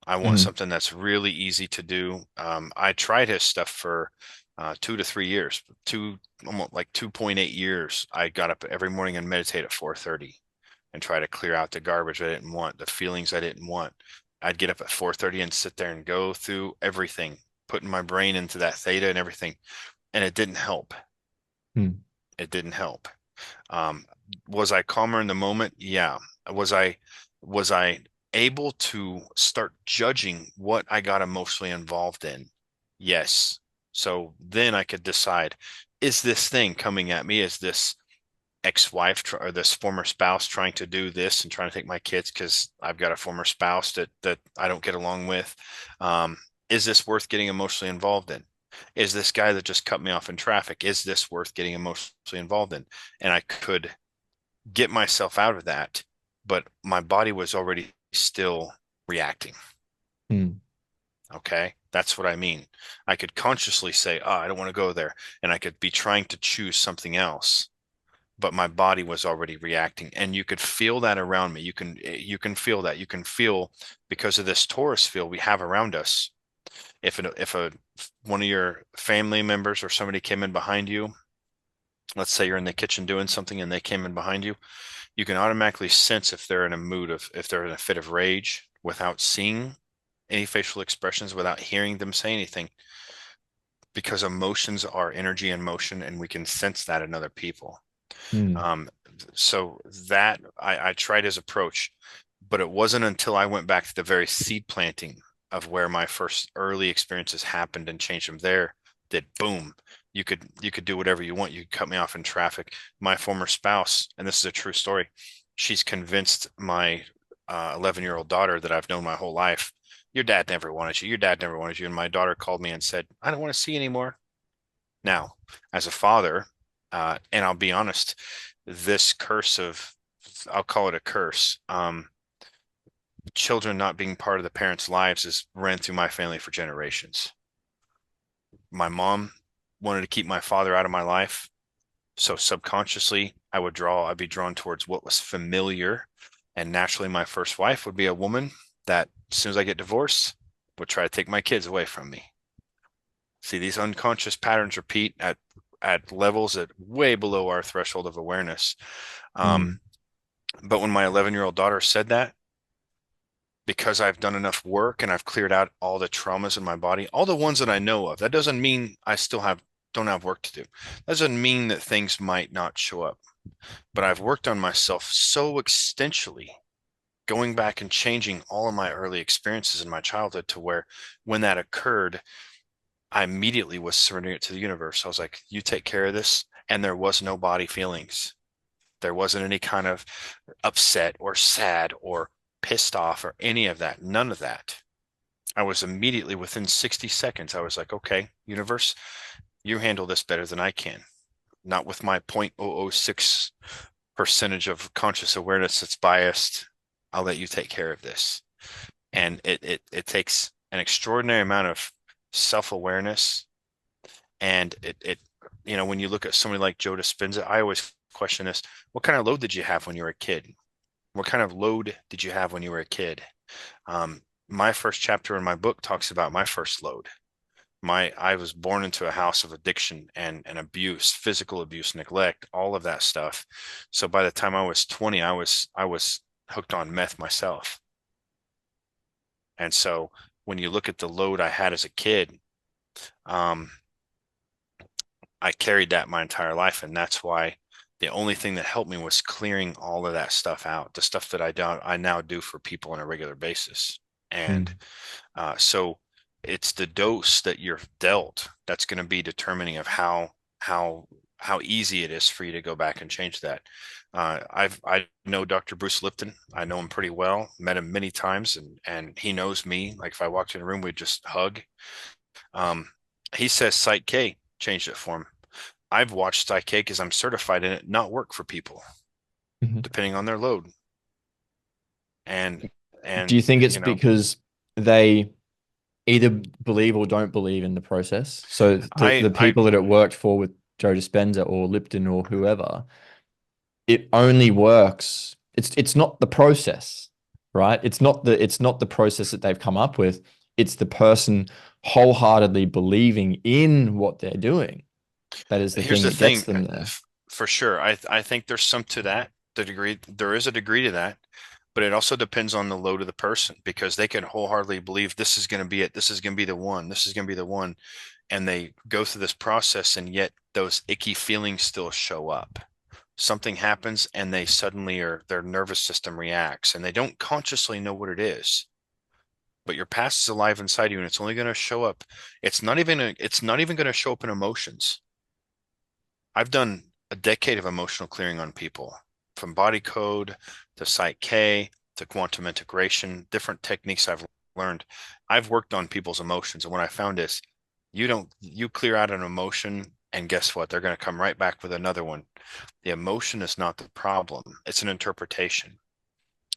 I want hmm. something that's really easy to do. I tried his stuff for 2 to 3 years, almost like 2.8 years. I got up every morning and meditate at 4:30 and try to clear out the garbage I didn't want, the feelings I didn't want. I'd get up at 4:30 and sit there and go through everything, putting my brain into that theta and everything, and it didn't help. Mm, It didn't help. Um, was I calmer in the moment? Yeah. Was I was I able to start judging what I got emotionally involved in? Yes. So then I could decide, is this thing coming at me? Is this ex-wife or this former spouse trying to do this and trying to take my kids because I've got a former spouse that I don't get along with? Um, is this worth getting emotionally involved in? Is this guy that just cut me off in traffic? Is this worth getting emotionally involved in? And I could get myself out of that, but my body was already still reacting. mm, Okay. That's what I mean. I could consciously say, oh, I don't want to go there. And I could be trying to choose something else, but my body was already reacting. And you could feel that around me. You can feel that. You can feel because of this Taurus field we have around us. If one of your family members or somebody came in behind you, let's say you're in the kitchen doing something and they came in behind you, you can automatically sense if they're in a mood of if they're in a fit of rage without seeing any facial expressions, without hearing them say anything, because emotions are energy in motion and we can sense that in other people. mm, Um, so that I tried his approach, but it wasn't until I went back to the very seed planting of where my first early experiences happened and changed them there that boom, you could do whatever you want. You could cut me off in traffic. My former spouse, and this is a true story, she's convinced my 11-year-old daughter that I've known my whole life. Your dad never wanted you. Your dad never wanted you. And my daughter called me and said, I don't want to see you anymore. Now, as a father, and I'll be honest, this curse of, I'll call it a curse, children not being part of the parents' lives has ran through my family for generations. My mom wanted to keep my father out of my life. So subconsciously, I'd be drawn towards what was familiar. And naturally, my first wife would be a woman that, as soon as I get divorced, would try to take my kids away from me. See, these unconscious patterns repeat at levels that way below our threshold of awareness. Um, mm, but when my 11-year-old daughter said that, because I've done enough work and I've cleared out all the traumas in my body, all the ones that I know of. That doesn't mean I still have don't have work to do. That doesn't mean that things might not show up. But I've worked on myself so extensially, going back and changing all of my early experiences in my childhood to where when that occurred, I immediately was surrendering it to the universe. I was like, you take care of this. And there was no body feelings. There wasn't any kind of upset or sad or pissed off or any of that. None of that. I was immediately within 60 seconds. I was like, okay, universe, you handle this better than I can. Not with my 0.006 percentage of conscious awareness that's biased. I'll let you take care of this. And it takes an extraordinary amount of self-awareness. And when you look at somebody like Joe Dispenza, I always question this. What kind of load did you have when you were a kid? What kind of load did you have when you were a kid? My first chapter in my book talks about my first load. I was born into a house of addiction and abuse, physical abuse, neglect, all of that stuff. So by the time I was 20, I was hooked on meth myself. And so when you look at the load I had as a kid, um, I carried that my entire life, and that's why the only thing that helped me was clearing all of that stuff out, the stuff that I now do for people on a regular basis. And Mm. so it's the dose that you're dealt that's going to be determining of how easy it is for you to go back and change that. I know Dr. Bruce Lipton. I know him pretty well. Met him many times, and he knows me. Like if I walked in a room, we'd just hug. Um, he says Psych K changed it for him. I've watched Psych K because I'm certified in it not work for people Mhm. depending on their load. And Do you think it's you know, because they either believe or don't believe in the process? So the I people that it worked for with Joe Dispenza or Lipton or whoever, it only works. It's not the process, right? It's not the process that they've come up with. It's the person wholeheartedly believing in what they're doing. That is the here's thing the that gets thing, them there. for sure. I think there's some to that. There is a degree to that, but it also depends on the load of the person because they can wholeheartedly believe this is going to be it. This is going to be the one. This is going to be the one. And they go through this process, and yet those icky feelings still show up. Something happens, and they suddenly their nervous system reacts, and they don't consciously know what it is. But your past is alive inside you, and it's only going to show up. It's not even going to show up in emotions. I've done a decade of emotional clearing on people, from body code to Psych K to quantum integration, different techniques I've learned. I've worked on people's emotions. And what I found is you clear out an emotion, and guess what? They're going to come right back with another one. The emotion is not the problem, it's an interpretation.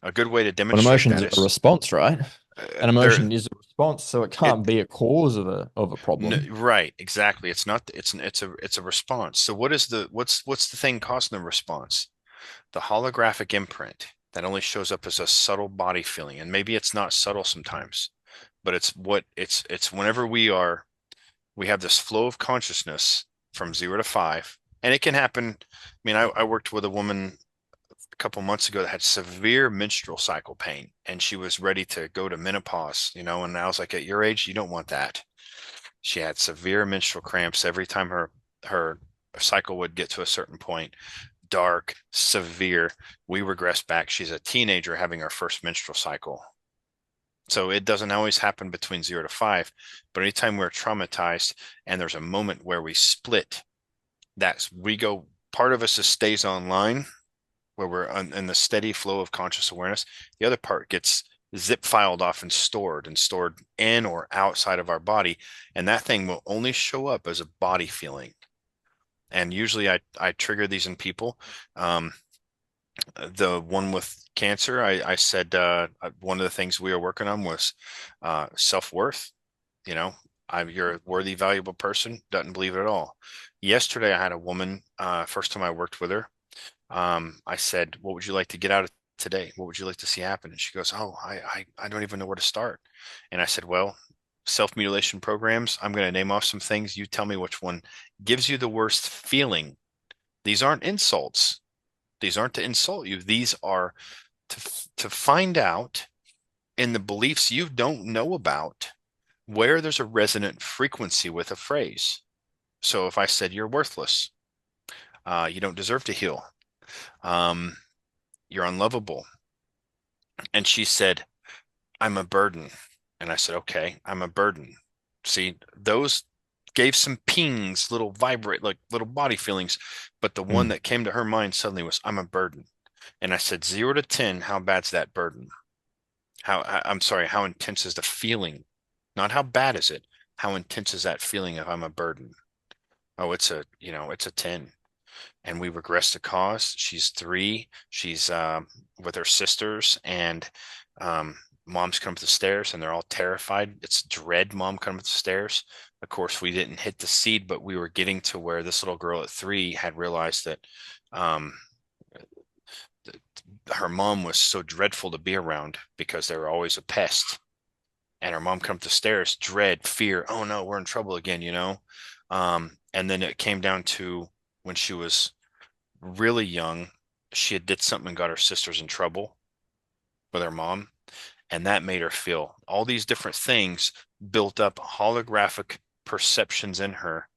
A good way to But demonstrate emotion's that a is response, right? An there, emotion is a response, so it it, can't be a cause of a problem. right, exactly. It's not, it's a response. So what's the thing causing the response? The holographic imprint that only shows up as a subtle body feeling. And maybe it's not subtle sometimes, but it's whenever we have this flow of consciousness from 0 to 5, and it can happen. I mean, I worked with a woman a couple months ago that had severe menstrual cycle pain, and she was ready to go to menopause, and I was like, at your age, you don't want that. She had severe menstrual cramps every time her cycle would get to a certain point, dark, severe. We regress back. She's a teenager having her first menstrual cycle. So it doesn't always happen between 0 to 5, but anytime we're traumatized and there's a moment where we split, we go, part of us stays online where we're in the steady flow of conscious awareness. The other part gets zip filed off and stored in or outside of our body. And that thing will only show up as a body feeling. And usually I trigger these in people. Um, the one with cancer, I said one of the things we were working on was self-worth. You know, you're a worthy, valuable person, doesn't believe it at all. Yesterday, I had a woman, first time I worked with her. I said, what would you like to get out of today? What would you like to see happen? And she goes, oh, I don't even know where to start. And I said, well, self-mutilation programs, I'm going to name off some things. You tell me which one gives you the worst feeling. These aren't insults. These aren't to insult you. These are to find out in the beliefs you don't know about where there's a resonant frequency with a phrase. So if I said you're worthless, you don't deserve to heal, um, you're unlovable, and she said, I'm a burden. And I said, okay, I'm a burden. See, those gave some pings, little vibrate, like little body feelings. But the one Mm, that came to her mind suddenly was, I'm a burden. And I said, 0 to 10, how bad's that burden? I'm sorry, how intense is the feeling? Not how bad is it? How intense is that feeling of I'm a burden? Oh, it's a 10. And we regress to cause. She's 3. She's with her sisters, and um, mom's come up the stairs, and they're all terrified. It's dread. Mom come up the stairs. Of course, we didn't hit the seed, but we were getting to where this little girl at 3 had realized that um, her mom was so dreadful to be around because they were always a pest. And her mom come up the stairs, dread, fear. Oh no, we're in trouble again. And then it came down to when she was really young, she had did something and got her sisters in trouble with her mom, and that made her feel all these different things built up holographic perceptions in her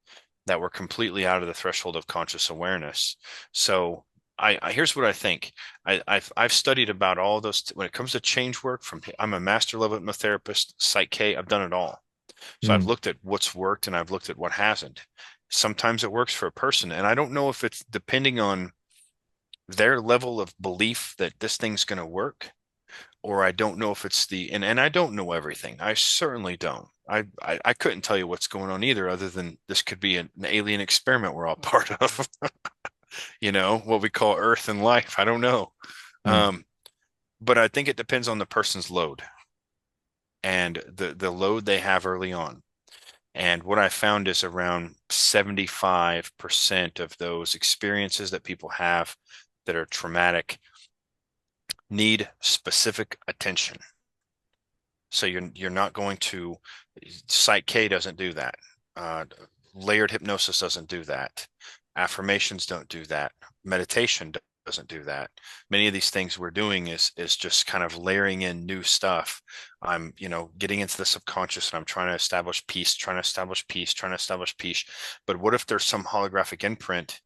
that were completely out of the threshold of conscious awareness. So here's what I think. I've studied about all those when it comes to change work. I'm a master level hypnotherapist, Psych K. I've done it all. So I've mm, looked at what's worked and I've looked at what hasn't. Sometimes it works for a person, and I don't know if it's depending on their level of belief that this thing's going to work, or I don't know if it's and I don't know everything. I certainly don't. I couldn't tell you what's going on either, other than this could be an alien experiment we're all part of. What we call Earth and life. I don't know. mm, Um, but I think it depends on the person's load and the load they have early on. And what I found is around 75% of those experiences that people have that are traumatic need specific attention. So you're not going to Psych K doesn't do that. Uh, Layered hypnosis doesn't do that. Affirmations don't do that. Meditation doesn't do that. Many of these things we're doing is just kind of layering in new stuff. I'm, getting into the subconscious and I'm trying to establish peace, trying to establish peace, trying to establish peace. But what if there's some holographic imprint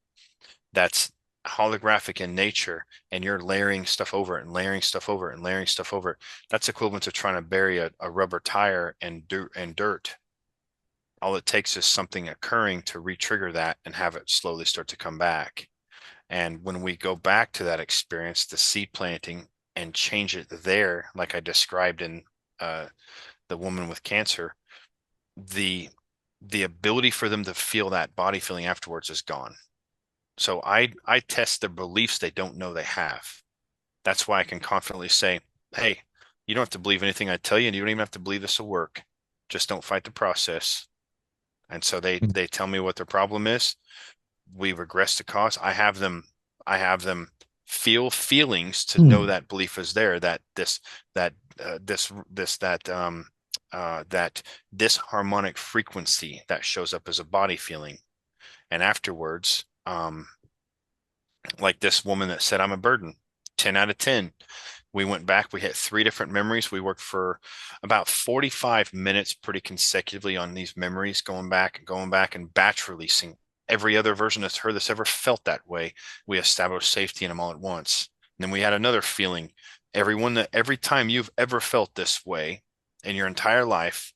that's holographic in nature and you're layering stuff over it and layering stuff over it and layering stuff over it? That's equivalent to trying to bury a rubber tire in dirt. All it takes is something occurring to re-trigger that and have it slowly start to come back. And when we go back to that experience, the seed planting, and change it there, like I described in uh, the woman with cancer, the the ability for them to feel that body feeling afterwards is gone. So I test the beliefs they don't know they have. That's why I can confidently say, hey, you don't have to believe anything I tell you, and you don't even have to believe this will work. Just don't fight the process. And so they mm, they tell me what their problem is. We regress to cause. I have them feel feelings to know mm. that belief is there, that that disharmonic frequency that shows up as a body feeling. And afterwards, like this woman that said, I'm a burden, 10 out of 10. We went back, we hit 3 different memories. We worked for about 45 minutes pretty consecutively on these memories, going back and batch releasing every other version of her that's ever felt that way. We established safety in them all at once. And then we had another feeling. Every time you've ever felt this way in your entire life,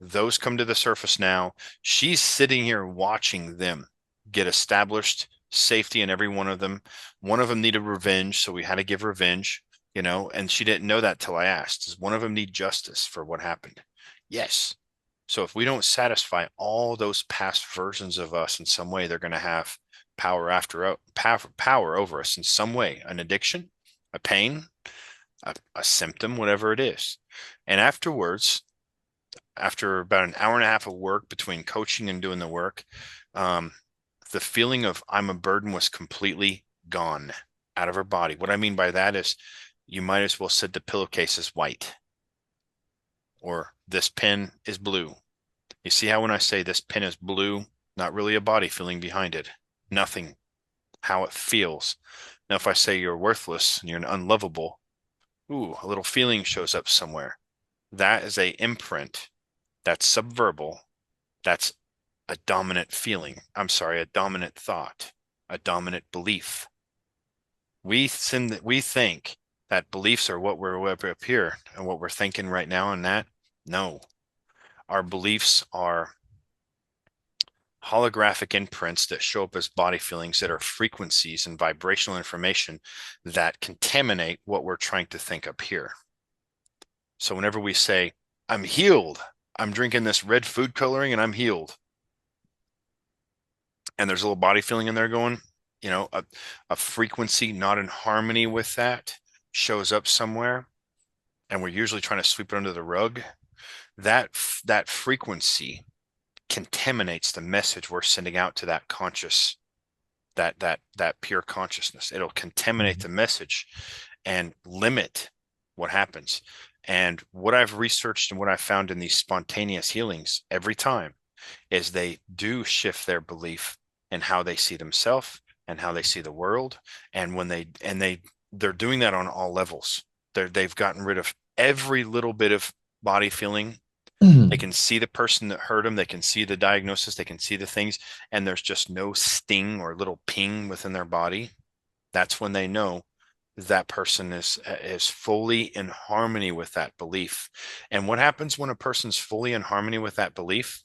those come to the surface now. She's sitting here watching them get established safety in every one of them. One of them needed revenge, so we had to give revenge, and she didn't know that till I asked, does one of them need justice for what happened? Yes. So if we don't satisfy all those past versions of us in some way, they're going to have power over us in some way, an addiction, a pain, a symptom, whatever it is. And after about an hour and a half of work between coaching and doing the work, um, the feeling of I'm a burden was completely gone out of her body. What I mean by that is you might as well said the pillowcase is white or this pen is blue. You see how when I say this pen is blue, not really a body feeling behind it, nothing, how it feels. Now, if I say you're worthless and you're unlovable, Ooh, a little feeling shows up somewhere. That is a imprint that's subverbal. That's a dominant feeling. I'm sorry, a dominant thought, a dominant belief. We think that beliefs are what up here and what we're thinking right now and that. No, our beliefs are holographic imprints that show up as body feelings that are frequencies and vibrational information that contaminate what we're trying to think up here. So whenever we say, I'm healed, I'm drinking this red food coloring and I'm healed, and there's a little body feeling in there going, a frequency not in harmony with that shows up somewhere, and we're usually trying to sweep it under the rug. That frequency contaminates the message we're sending out to that conscious, that pure consciousness. It'll contaminate Mhm. the message and limit what happens. And what I've researched and what I've found in these spontaneous healings every time is they do shift their belief in how they see themselves and how they see the world. And when they're doing that on all levels. They've gotten rid of every little bit of body feeling. They can see the person that hurt them. They can see the diagnosis. They can see the things, and there's just no sting or little ping within their body. That's when they know that person is fully in harmony with that belief. And what happens when a person's fully in harmony with that belief?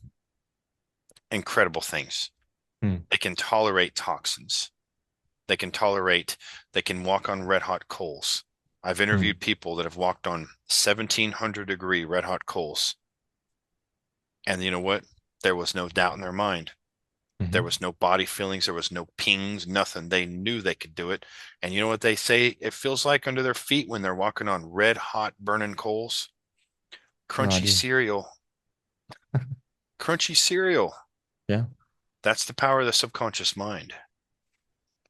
Incredible things. Mm. They can tolerate toxins. They can tolerate, they can walk on red hot coals. I've Mm. interviewed people that have walked on 1700-degree red hot coals. And you know what? There was no doubt in their mind. There Mhm. was no body feelings. There was no pings, nothing. They knew they could do it. And you know what they say it feels like under their feet when they're walking on red hot burning coals? No Crunchy idea. cereal. Crunchy cereal. Yeah. That's the power of the subconscious mind.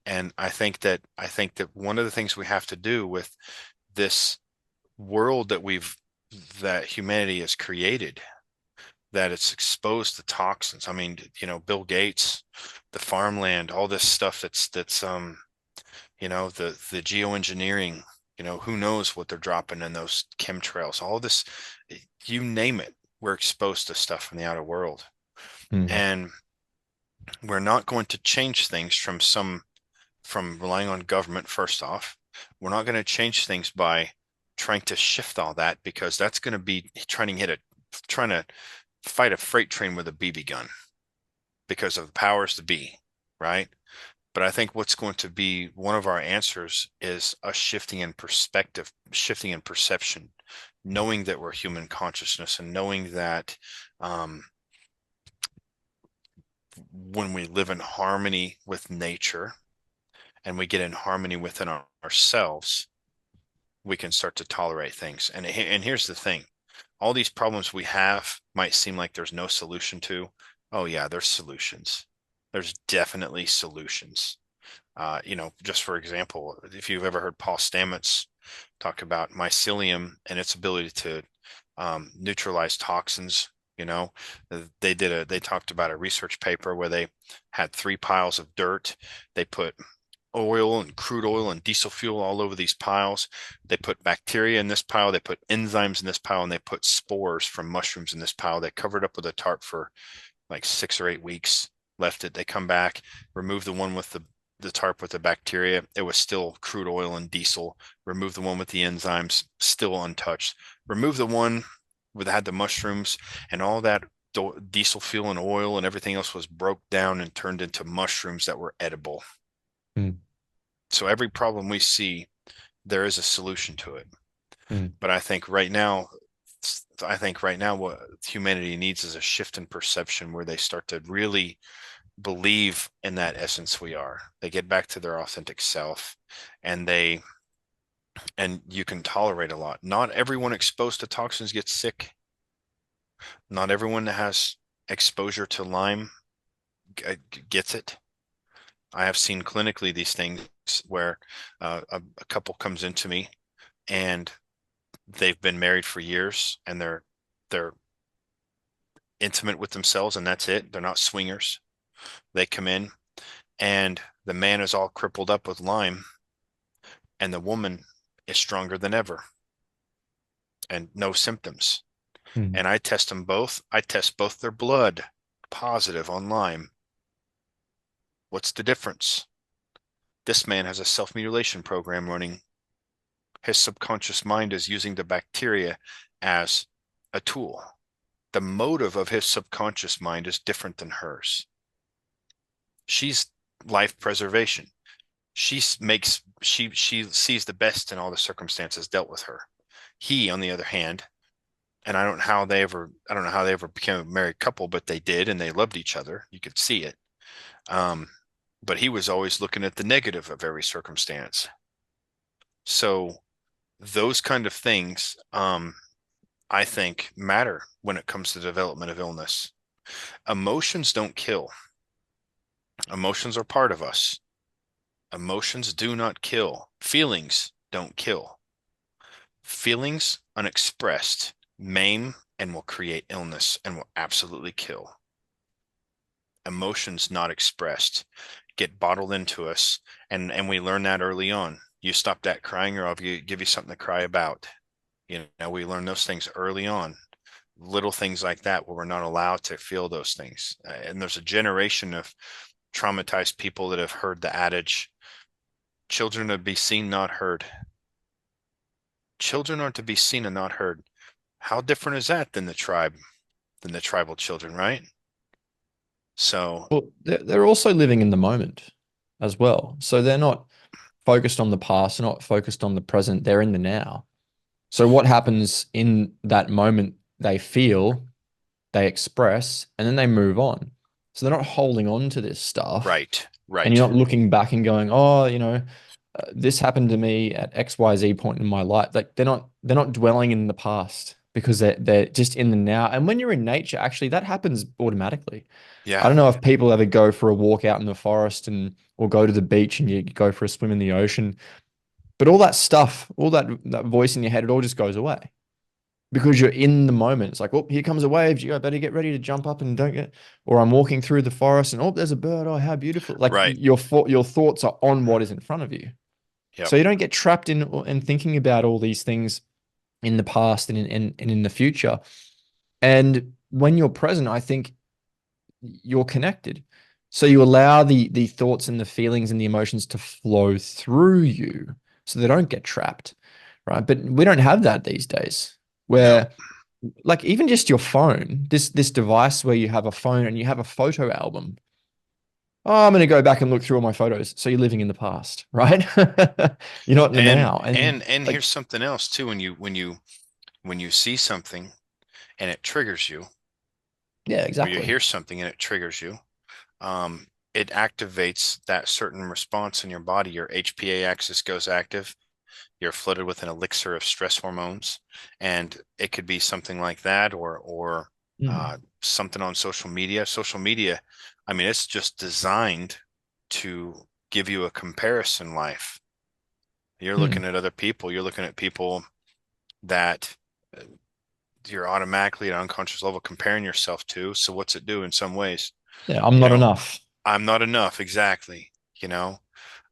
And I think that one of the things we have to do with this world that humanity has created, that it's exposed to toxins. I mean, Bill Gates, the farmland, all this stuff the geoengineering, who knows what they're dropping in those chemtrails, all this, you name it, we're exposed to stuff from the outer world. Mm. And we're not going to change things from relying on government. First off, we're not going to change things by trying to shift all that, because that's going to be trying to fight a freight train with a BB gun because of the powers to be, right? But I think what's going to be one of our answers is a shifting in perspective, shifting in perception, knowing that we're human consciousness, and knowing that um, when we live in harmony with nature and we get in harmony within ourselves, we can start to tolerate things. And here's the thing: all these problems we have might seem like there's no solution to. Oh yeah, there's solutions. There's definitely solutions. Just for example, if you've ever heard Paul Stamets talk about mycelium and its ability to neutralize toxins, they talked about a research paper where they had 3 piles of dirt. They put oil and crude oil and diesel fuel all over these piles. They put bacteria in this pile. They put enzymes in this pile, and they put spores from mushrooms in this pile. They covered up with a tarp for like 6 or 8 weeks, left it. They come back, remove the one with the tarp with the bacteria. It was still crude oil and diesel. Remove the one with the enzymes, still untouched. Remove the one that had the mushrooms, and all that diesel fuel and oil and everything else was broke down and turned into mushrooms that were edible. Mm. So every problem we see, there is a solution to it. Mm. But I think right now what humanity needs is a shift in perception where they start to really believe in that essence we are. They get back to their authentic self, and you can tolerate a lot. Not everyone exposed to toxins gets sick. Not everyone that has exposure to Lyme gets it. I have seen clinically these things where a couple comes into me, and they've been married for years, and they're intimate with themselves, and that's it. They're not swingers. They come in, and the man is all crippled up with Lyme, and the woman is stronger than ever. and no symptoms. Mm. And I test them both. I test both their blood positive on Lyme. What's the difference? This man has a self-mutilation program running. His subconscious mind is using the bacteria as a tool. The motive of his subconscious mind is different than hers. She's life preservation. She sees the best in all the circumstances dealt with her. He, on the other hand, and I don't know how they ever became a married couple, but they did, and they loved each other. You could see it. Um, but he was always looking at the negative of every circumstance. So those kind of things, I think, matter when it comes to the development of illness. Emotions don't kill. Emotions are part of us. Emotions do not kill. Feelings don't kill. Feelings unexpressed maim and will create illness and will absolutely kill. Emotions not expressed get bottled into us, and we learn that early on. You stop that crying, or I'll give you something to cry about. We learn those things early on, little things like that where we're not allowed to feel those things. And there's a generation of traumatized people that have heard the adage, children are to be seen, not heard. Children are to be seen and not heard. How different is that than the tribal children, right? So, Well, they're also living in the moment as well. So they're not focused on the past, they're not focused on the present, they're in the now. So what happens in that moment, they feel, they express, and then they move on. So they're not holding on to this stuff, right, and right, you're not looking back and going, oh, this happened to me at XYZ point in my life. Like they're not dwelling in the past because they're just in the now. And when you're in nature, actually that happens automatically. I yeah, don't know if people ever go for a walk out in the forest and or go to the beach and you go for a swim in the ocean, but all that stuff, all that voice in your head, it all just goes away because you're in the moment. It's like, oh, here comes a wave. You better get ready to jump up and don't get. Or I'm walking through the forest and oh, there's a bird. Oh, how beautiful! Like right, your thoughts are on what is in front of you, yep, so you don't get trapped in thinking about all these things in the past and in the future. And when you're present, I think you're connected. So you allow the thoughts and the feelings and the emotions to flow through you so they don't get trapped, right? But we don't have that these days. no, Where like even just your phone, this device where you have a phone and you have a photo album. Oh, I'm going to go back and look through all my photos. So you're living in the past, right? You're not in the and now. And and like, here's something else too. When you see something and it triggers you, yeah, or you exactly. hear something and it triggers you, it activates that certain response in your body. Your HPA axis goes active. You're flooded with an elixir of stress hormones, and it could be something like that, or Mm. something on social media. Social media, I mean, it's just designed to give you a comparison life. You're looking Mm. at other people. You're looking at people that you're automatically at an unconscious level comparing yourself to. So what's it do in some ways? Yeah, I'm You not know, enough. I'm not enough, exactly. You know,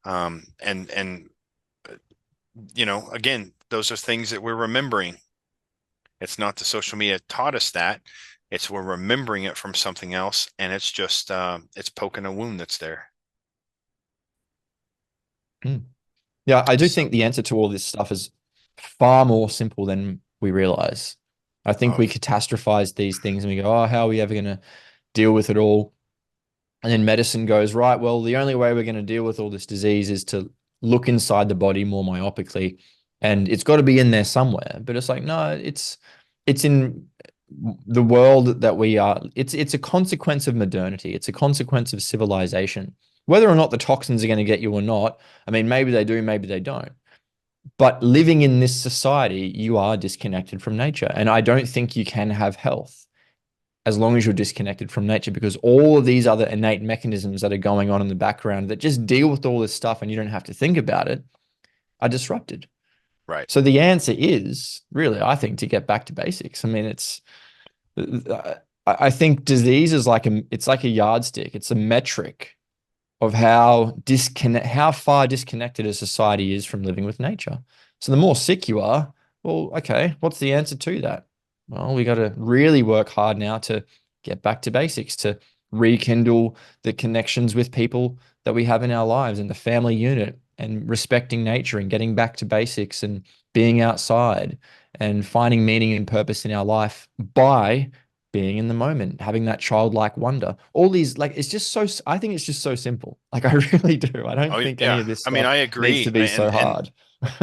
and again, those are things that we're remembering. It's not the social media taught us that. It's we're remembering it from something else, and it's just it's poking a wound that's there. Mm. Yeah, I do So, think the answer to all this stuff is far more simple than we realize. I think oh, we catastrophize these things and we go, oh, how are we ever going to deal with it all? And then medicine goes, right, well, the only way we're going to deal with all this disease is to look inside the body more myopically. And it's got to be in there somewhere. But it's like, no, it's in the world that we are. It's a consequence of modernity. It's a consequence of civilization. Whether or not the toxins are going to get you or not, I mean, maybe they do, maybe they don't. But living in this society, you are disconnected from nature. And I don't think you can have health as long as you're disconnected from nature because all of these other innate mechanisms that are going on in the background that just deal with all this stuff and you don't have to think about it are disrupted. right, So the answer is really, I think, to get back to basics. I mean, I think disease is it's like a yardstick. It's a metric of how far disconnected a society is from living with nature. So the more sick you are, Well, okay, what's the answer to that? Well, we got to really work hard now to get back to basics, to rekindle the connections with people that we have in our lives and the family unit and respecting nature and getting back to basics and being outside and finding meaning and purpose in our life by being in the moment, having that childlike wonder. All these, like, it's just so, I think it's just so simple. Like, I really do. I don't Oh think any yeah. of this I mean, stuff I needs to agree. be so hard.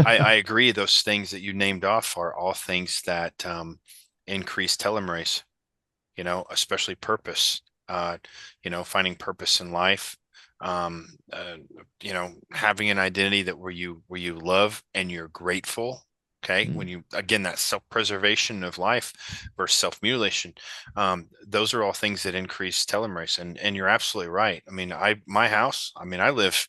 I agree. Those things that you named off are all things that increase telomerase, especially purpose, uh, finding purpose in life, um, uh, having an identity that where you love and you're grateful. Okay. When Mm, you, again, that self-preservation of life versus self-mutilation, those are all things that increase telomerase. And you're absolutely right. I mean, my house, I mean, I live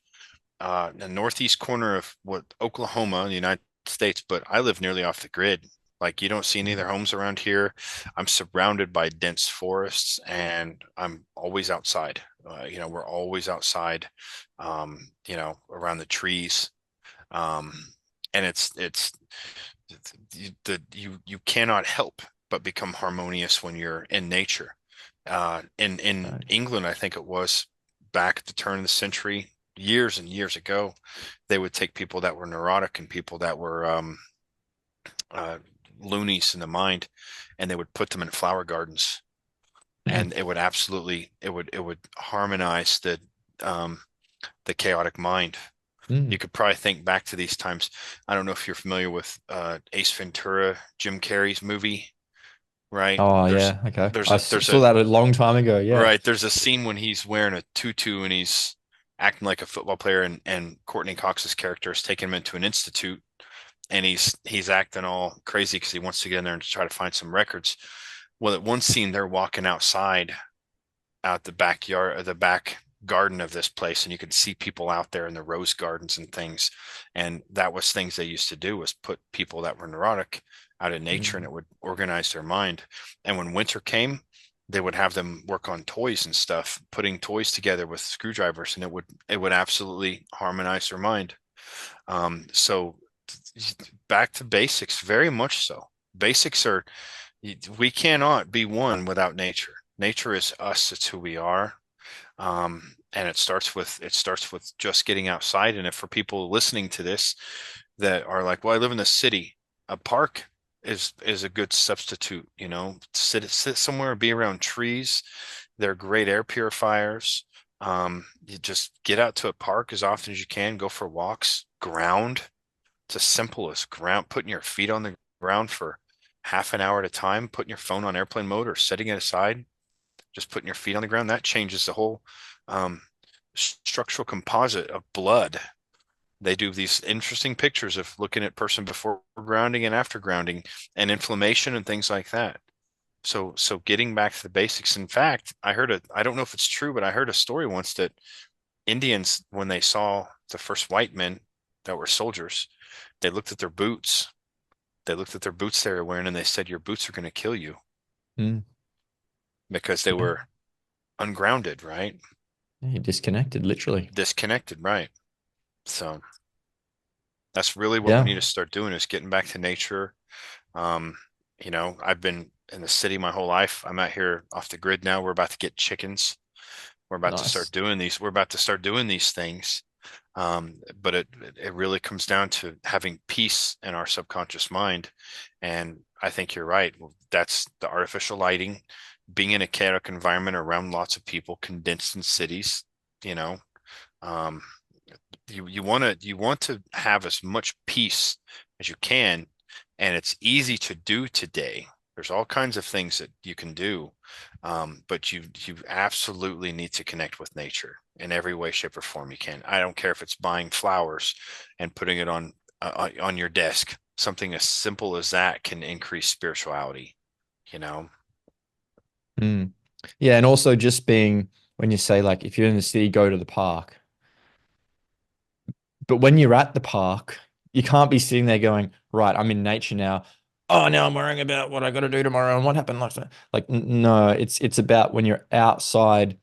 the northeast corner of what Oklahoma in the United States, but I live nearly off the grid. Like you don't see any mm, other homes around here. I'm surrounded by dense forests, and I'm always outside. We're always outside. Around the trees. Um, and you cannot help but become harmonious when you're in nature. In right. England, I think it was back at the turn of the century, years and years ago, they would take people that were neurotic and people that were uh, loonies in the mind, and they would put them in flower gardens, Mm, and it would harmonize the chaotic mind. You mm. could probably think back to these times. I don't know if you're familiar with Ace Ventura, Jim Carrey's movie, right? Oh There's yeah, okay. there's I a there's saw a that a long time ago. Yeah. right, there's a scene when he's wearing a tutu and he's acting like a football player, and Courtney Cox's character is taking him into an institute, and he's acting all crazy because he wants to get in there and try to find some records. Well, at one scene they're walking outside out the backyard or the back garden of this place, and you could see people out there in the rose gardens and things, and that was things they used to do, was put people that were neurotic out in nature, and Mm, it would organize their mind. And when winter came, they would have them work on toys and stuff, putting toys together with screwdrivers, and it would absolutely harmonize their mind. So back to basics, very much so. Basics are, we cannot be one without nature. Nature is us, it's who we are. And it starts with just getting outside. And if for people listening to this that are like, well, I live in the city, a park is a good substitute. Sit somewhere, be around trees. They're great air purifiers. You just get out to a park as often as you can, go for walks, ground. It's as simple as ground, putting your feet on the ground for half an hour at a time, putting your phone on airplane mode or setting it aside, just putting your feet on the ground. That changes the whole um, structural composite of blood. They do these interesting pictures of looking at person before grounding and after grounding and inflammation and things like that. So getting back to the basics. In fact, I don't know if it's true, but I heard a story once that Indians, when they saw the first white men that were soldiers, they looked at their boots. They looked at their boots they were wearing, and they said, "Your boots are going to kill you," mm. because they Yeah. were ungrounded, right? Yeah, you're disconnected, literally. Disconnected, right? So that's really what we Yeah. need to start doing, is getting back to nature. Um, I've been in the city my whole life. I'm out here off the grid now. We're about to get chickens. Nice. We're about to start doing these things. But it really comes down to having peace in our subconscious mind. And I think you're right. That's the artificial lighting, being in a chaotic environment around lots of people, condensed in cities, you know. Um, you want to have as much peace as you can, and it's easy to do today. There's all kinds of things that you can do, but you absolutely need to connect with nature in every way, shape, or form you can. I don't care if it's buying flowers and putting it on your desk. Something as simple as that can increase spirituality, you know. Mm. Yeah, and also just being when you say like if you're in the city, go to the park. But when you're at the park, you can't be sitting there going, right, I'm in nature now. Oh, now I'm worrying about what I got to do tomorrow and what happened last night. Like, no, it's about when you're outside,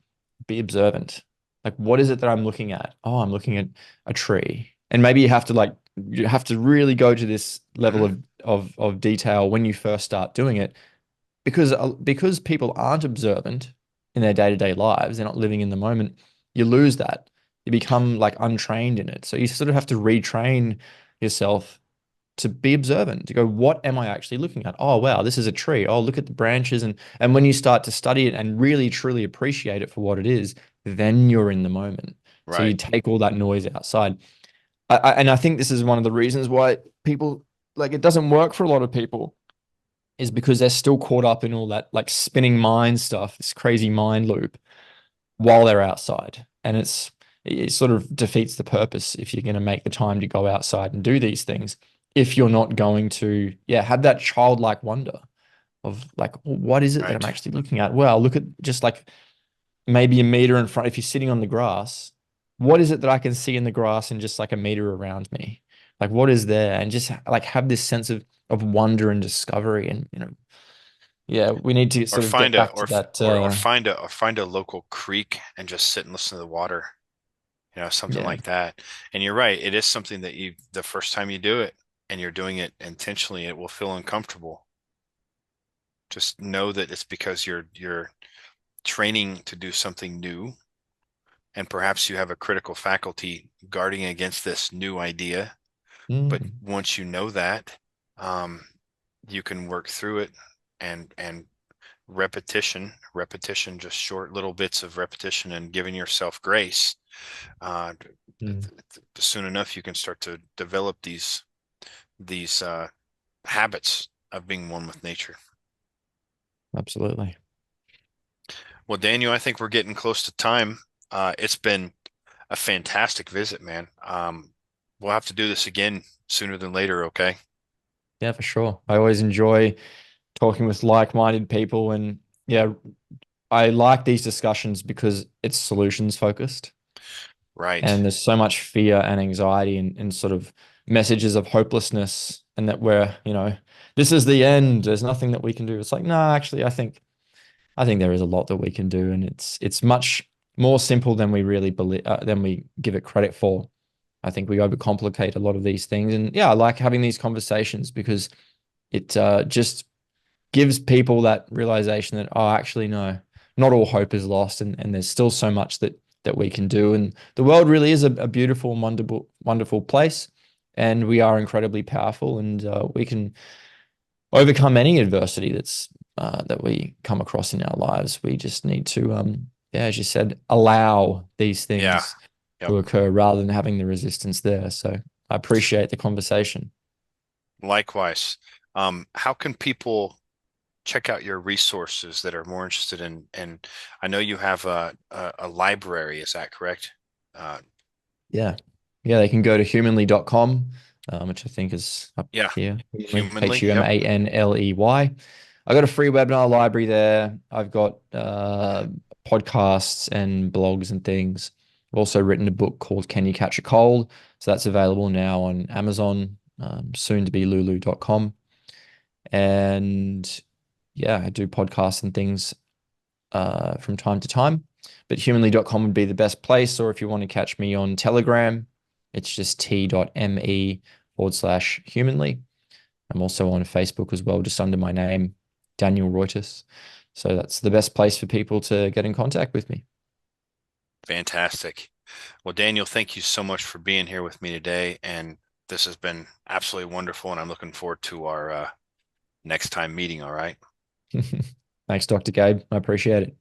be observant. Like, what is it that I'm looking at? Oh, I'm looking at a tree. And maybe you have to really go to this level Hmm. of of detail when you first start doing it, because people aren't observant in their day-to-day lives, they're not living in the moment, you lose that. You become like untrained in it. So you sort of have to retrain yourself to be observant, to go, what am I actually looking at? Oh, wow, this is a tree. Oh, look at the branches. And when you start to study it and really truly appreciate it for what it is, then you're in the moment. So you Right. take all that noise outside. And I think this is one of the reasons why people like it doesn't work for a lot of people is because they're still caught up in all that like spinning mind stuff, this crazy mind loop while they're outside. And it sort of defeats the purpose if you're going to make the time to go outside and do these things. If you're not going to, yeah, have that childlike wonder of like, what is it that I'm Right. actually looking at? Well, look at just like maybe a meter in front. If you're sitting on the grass, what is it that I can see in the grass and just like a meter around me? Like what is there? And just like have this sense of wonder and discovery. And yeah, we need to Or sort of get find a back to that. or find a local creek and just sit and listen to the water, something Yeah. like that. And you're right, it is something that the first time you do it and you're doing it intentionally, it will feel uncomfortable. Just know that it's because you're training to do something new, and perhaps you have a critical faculty guarding against this new idea. But Mm, once you know that, um, you can work through it, and repetition, just short little bits of repetition and giving yourself grace. Uh, mm, Soon enough, you can start to develop these habits of being one with nature. absolutely. Well, Daniel, I think we're getting close to time. It's been a fantastic visit, man. We'll have to do this again sooner than later, okay? Yeah, for sure. I always enjoy talking with like-minded people, and yeah, I like these discussions because it's solutions focused. Right. And there's so much fear and anxiety and sort of messages of hopelessness and that this is the end. There's nothing that we can do. It's like, no, actually, I think there is a lot that we can do, and it's much more simple than we really believe than we give it credit for. I think we overcomplicate a lot of these things, and yeah, I like having these conversations because it just gives people that realization that, oh, actually, no, not all hope is lost, and there's still so much that we can do. And the world really is a beautiful, wonderful place, and we are incredibly powerful, and we can overcome any adversity that we come across in our lives. We just need to, yeah, as you said, allow these Yeah. things Yep. to occur rather than having the resistance there. So I appreciate the conversation. Likewise. How can people check out your resources that are more interested and I know you have a library, is that correct? Uh, Yeah. Yeah, they can go to humanley.com, which I think is up yeah, here. Humanley, Humanly. Yep. Humanley. I got a free webinar library there. I've got podcasts and blogs and things. I've also written a book called Can You Catch a Cold? So that's available now on Amazon, soon to be lulu.com. And yeah, I do podcasts and things from time to time. But humanly.com would be the best place. Or if you want to catch me on Telegram, it's just t.me/humanly. I'm also on Facebook as well, just under my name, Danial Roytas. So that's the best place for people to get in contact with me. Fantastic. Well, Daniel, thank you so much for being here with me today, and this has been absolutely wonderful, and I'm looking forward to our next time meeting. All right. Thanks, Dr. Gabe. I appreciate it.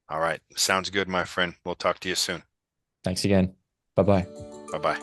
All right. Sounds good, my friend. We'll talk to you soon. Thanks again. Bye bye. Bye bye.